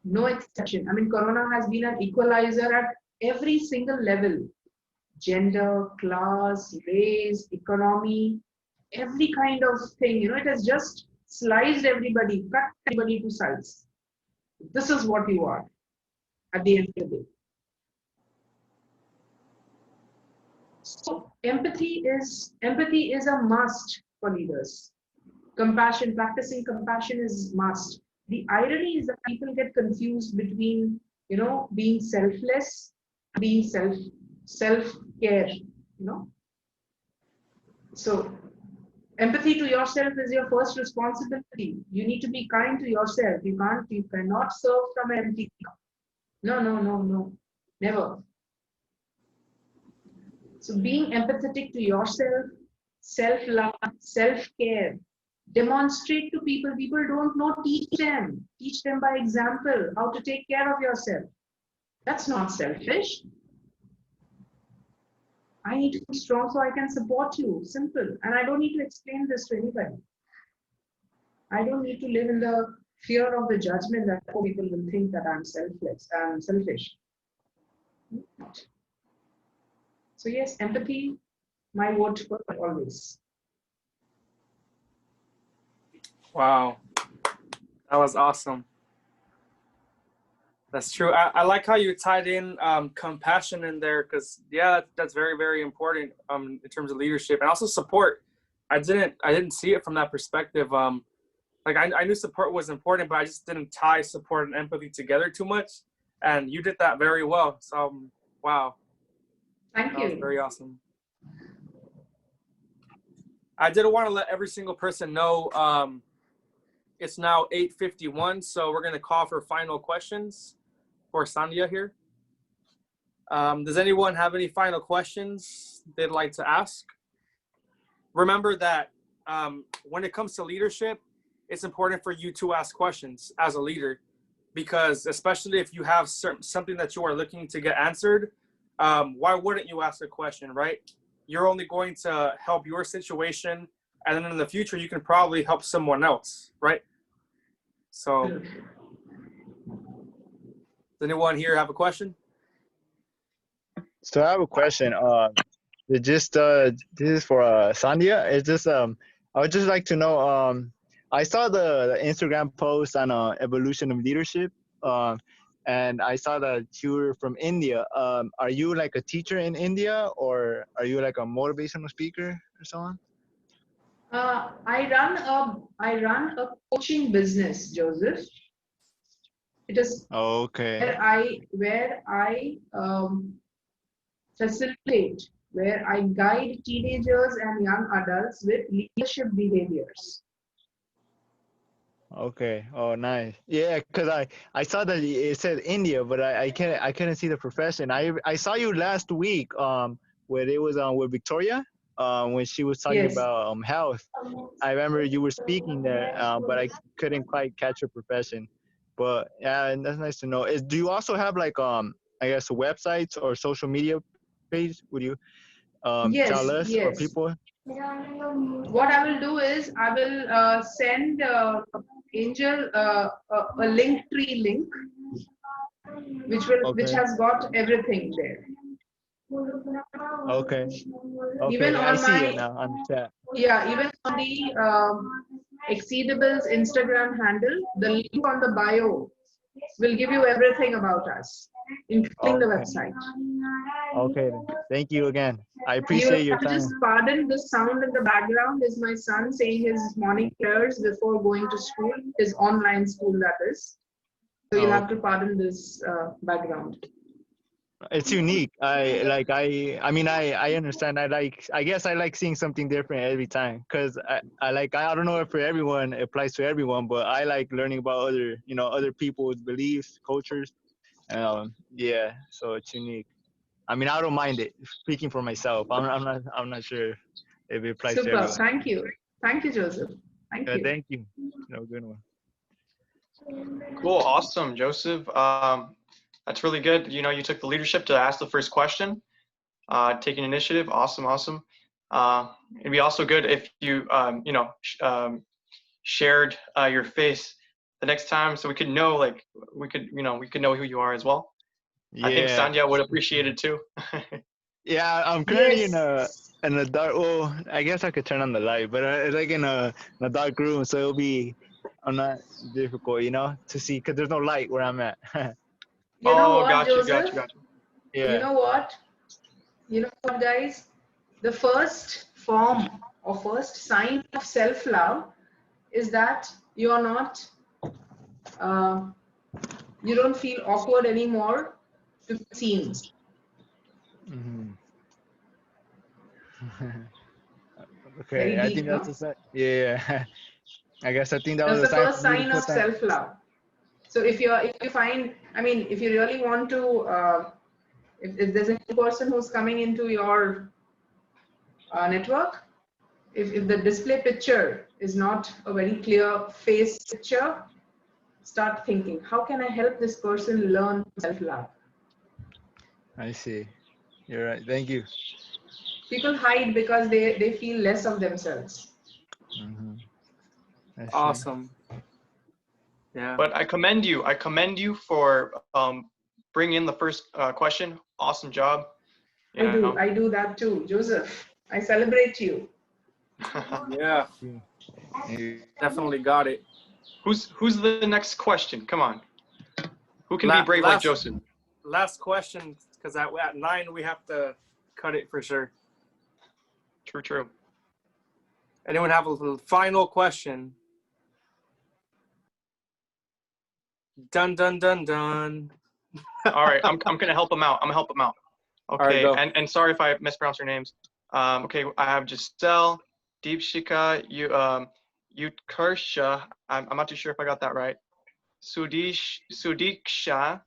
No exception. I mean, Corona has been an equalizer at every single level. Gender, class, race, economy, every kind of thing. It has just sliced everybody, cut everybody to size. This is what you are at the end of the day. So empathy is a must for leaders. Compassion, practicing compassion is must. The irony is that people get confused between, being selfless, being self-care, So Empathy to yourself is your first responsibility. You need to be kind to yourself. You cannot serve from an empty cup. No, no, no, no. Never. So being empathetic to yourself, self-love, self-care, demonstrate to people. People don't know, teach them. Teach them by example how to take care of yourself. That's not selfish. I need to be strong so I can support you. Simple. And I don't need to explain this to anybody. I don't need to live in the fear of the judgment that people will think that I'm selfless, I'm selfish. Not. So yes, empathy, my word for always.
Wow, that was awesome. That's true. I like how you tied in compassion in there, because yeah, that's very, very important in terms of leadership, and also support. I didn't see it from that perspective. Like I knew support was important, but I just didn't tie support and empathy together too much. And you did that very well. So wow,
Thank
that
you.
was very awesome. I did want to let every single person know it's now 8:51, so we're gonna call for final questions for Sandhya here. Does anyone have any final questions they'd like to ask? Remember that when it comes to leadership, it's important for you to ask questions as a leader, because especially if you have something that you are looking to get answered, why wouldn't you ask a question, right? You're only going to help your situation, and then in the future, you can probably help someone else, right? So, does anyone here have a question?
So I have a question. This is for Sandhya. It's just I would just like to know. I saw the Instagram post on evolution of leadership, and I saw that you were from India. Are you like a teacher in India, or are you like a motivational speaker or so on?
I run a coaching business, Joseph. It is
okay.
where I facilitate, where I guide teenagers and young adults with leadership behaviors.
Okay. Oh, nice. Yeah, because I saw that it said India, but I couldn't see the profession. I saw you last week where it was with Victoria when she was talking
Yes.
about health. I remember you were speaking there, but I couldn't quite catch your profession. But yeah, and that's nice to know. Do you also have like I guess websites or social media page? Would you tell us or
Yes.
people?
What I will do is I will send Angel a Linktree link, which has got everything there.
Okay. Okay.
Even
I
on
see it now on the chat.
Yeah, even on the Exceedables Instagram handle, the link on the bio will give you everything about us, including the website.
Okay, then. Thank you again. I
You
appreciate your
have to
time.
just pardon the sound in the background is my son saying his morning prayers before going to school, his online school that is. So you'll have to pardon this background.
It's unique. I mean I understand. I guess I like seeing something different every time, because I don't know if for everyone it applies to everyone, but I like learning about other people's beliefs, cultures. Yeah, so it's unique. I mean, I don't mind it. Speaking for myself, I'm not sure if it applies to
Super.
everyone.
Thank you. Thank you, Joseph. Thank you.
Thank you. No, good one.
Cool, awesome, Joseph. That's really good. You know, you took the leadership to ask the first question, taking initiative. Awesome, awesome. It'd be also good if you, shared your face the next time, so we could know, like, we could know who you are as well.
Yeah.
I think Sandhya would appreciate it too.
Yeah, I'm currently in a dark. Well, I guess I could turn on the light, but it's like in a dark room, so it'll be not difficult, to see, because there's no light where I'm at.
You know what,
got you.
Joseph?
Yeah.
You know what? Guys? The first form or first sign of self-love is that you are not, you don't feel awkward anymore to be seen.
Okay,
Very
I
deep,
think that's
no?
a sign. Yeah, I guess I think that
That's
was a
the
sign
first
for me to
sign of
put that.
self-love. So if you find, I mean, if you really want to, if there's a new person who's coming into your network, if the display picture is not a very clear face picture, start thinking, how can I help this person learn self-love?
I see. You're right. Thank you.
People hide because they feel less of themselves.
I see.
Awesome. Yeah.
But I commend you. I commend you for bringing in the first question. Awesome job.
I do that too, Joseph. I celebrate you.
Yeah. Definitely got it.
Who's the next question? Come on. Who can be brave like Joseph?
Last question, because at 9 we have to cut it for sure.
True.
Anyone have a final question? Dun dun dun dun.
All right, I'm gonna help him out. Okay,
All right,
and sorry if I mispronounced your names. Okay, I have Giselle, Deepshika, Utkarsha. I'm not too sure if I got that right. Sudiksha,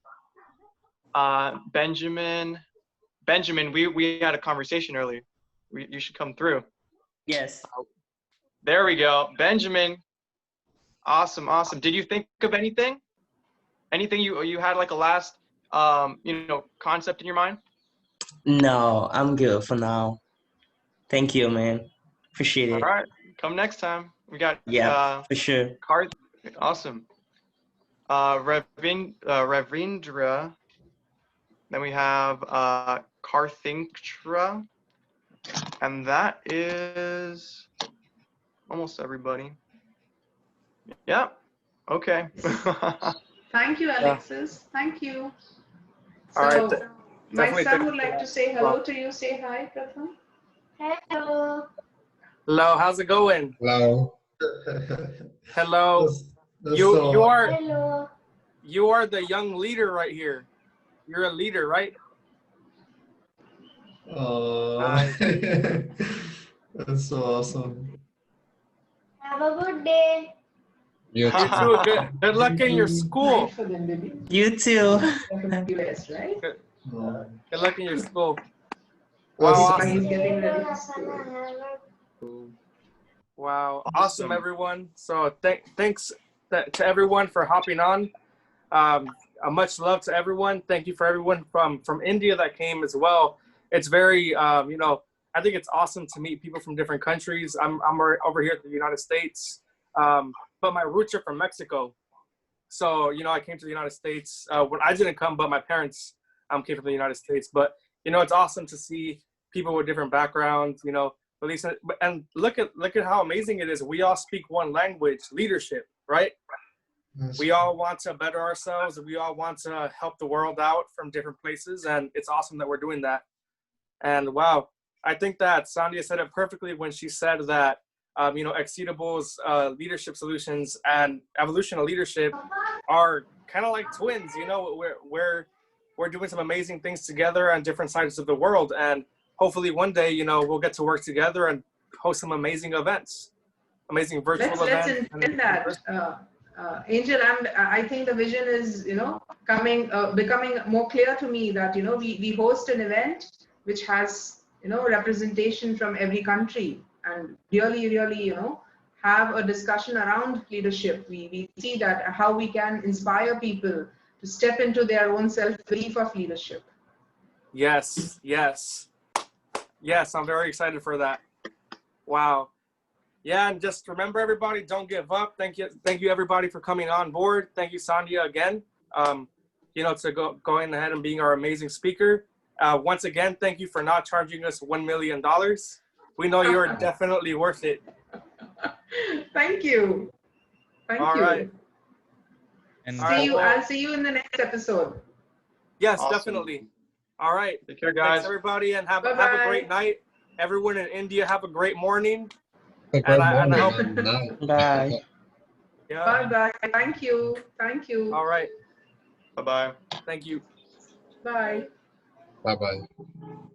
Benjamin. We had a conversation earlier. You should come through.
Yes.
There we go, Benjamin. Awesome. Did you think of anything? Anything you had like a last concept in your mind?
No, I'm good for now. Thank you, man. Appreciate it.
All right, come next time. We got
for sure.
Awesome. Ravindra. Then we have Karthinktra, and that is almost everybody. Yeah. Okay.
Thank you, Alexis. Thank you. So,
all right.
my son would like to say hello to you. Say hi, Pratham.
Hello.
Hello, how's it going?
Hello.
Hello.
That's
You are
Hello.
you are the young leader right here. You're a leader, right?
That's so awesome.
Have a good day.
You
You too. Good luck in your school.
You too.
US, right?
Good luck in your school.
Wow,
Wow,
he's
awesome.
getting ready for school.
Wow, awesome everyone. So thanks to everyone for hopping on. A much love to everyone. Thank you for everyone from India that came as well. It's very I think it's awesome to meet people from different countries. I'm over here at the United States, but my roots are from Mexico. So I came to the United States when I didn't come, but my parents came from the United States. But it's awesome to see people with different backgrounds. At least, and look at how amazing it is. We all speak one language, leadership, right? We all want to better ourselves. We all want to help the world out from different places, and it's awesome that we're doing that. And wow, I think that Sandhya said it perfectly when she said that Exceedable's leadership solutions and evolution of leadership are kind of like twins. We're doing some amazing things together on different sides of the world, and hopefully one day we'll get to work together and host some amazing events, amazing virtual events.
Let's intend that. Angel, and I think the vision is, becoming more clear to me that, we host an event which has, representation from every country and really, have a discussion around leadership. We see that how we can inspire people to step into their own self-belief of leadership.
Yes. I'm very excited for that. Wow. Yeah, and just remember, everybody, don't give up. Thank you, everybody, for coming on board. Thank you, Sandhya, again. To going ahead and being our amazing speaker. Once again, thank you for not charging us $1 million. We know you're definitely worth it.
Thank you. Thank you.
All right.
And I'll see you in the next episode.
Yes, definitely. All right.
Take care, guys.
Thanks, everybody, and have a great night. Everyone in India, have a great morning.
A great morning.
Bye.
Yeah.
Bye. Thank you.
All right.
Bye-bye.
Thank you.
Bye.
Bye-bye.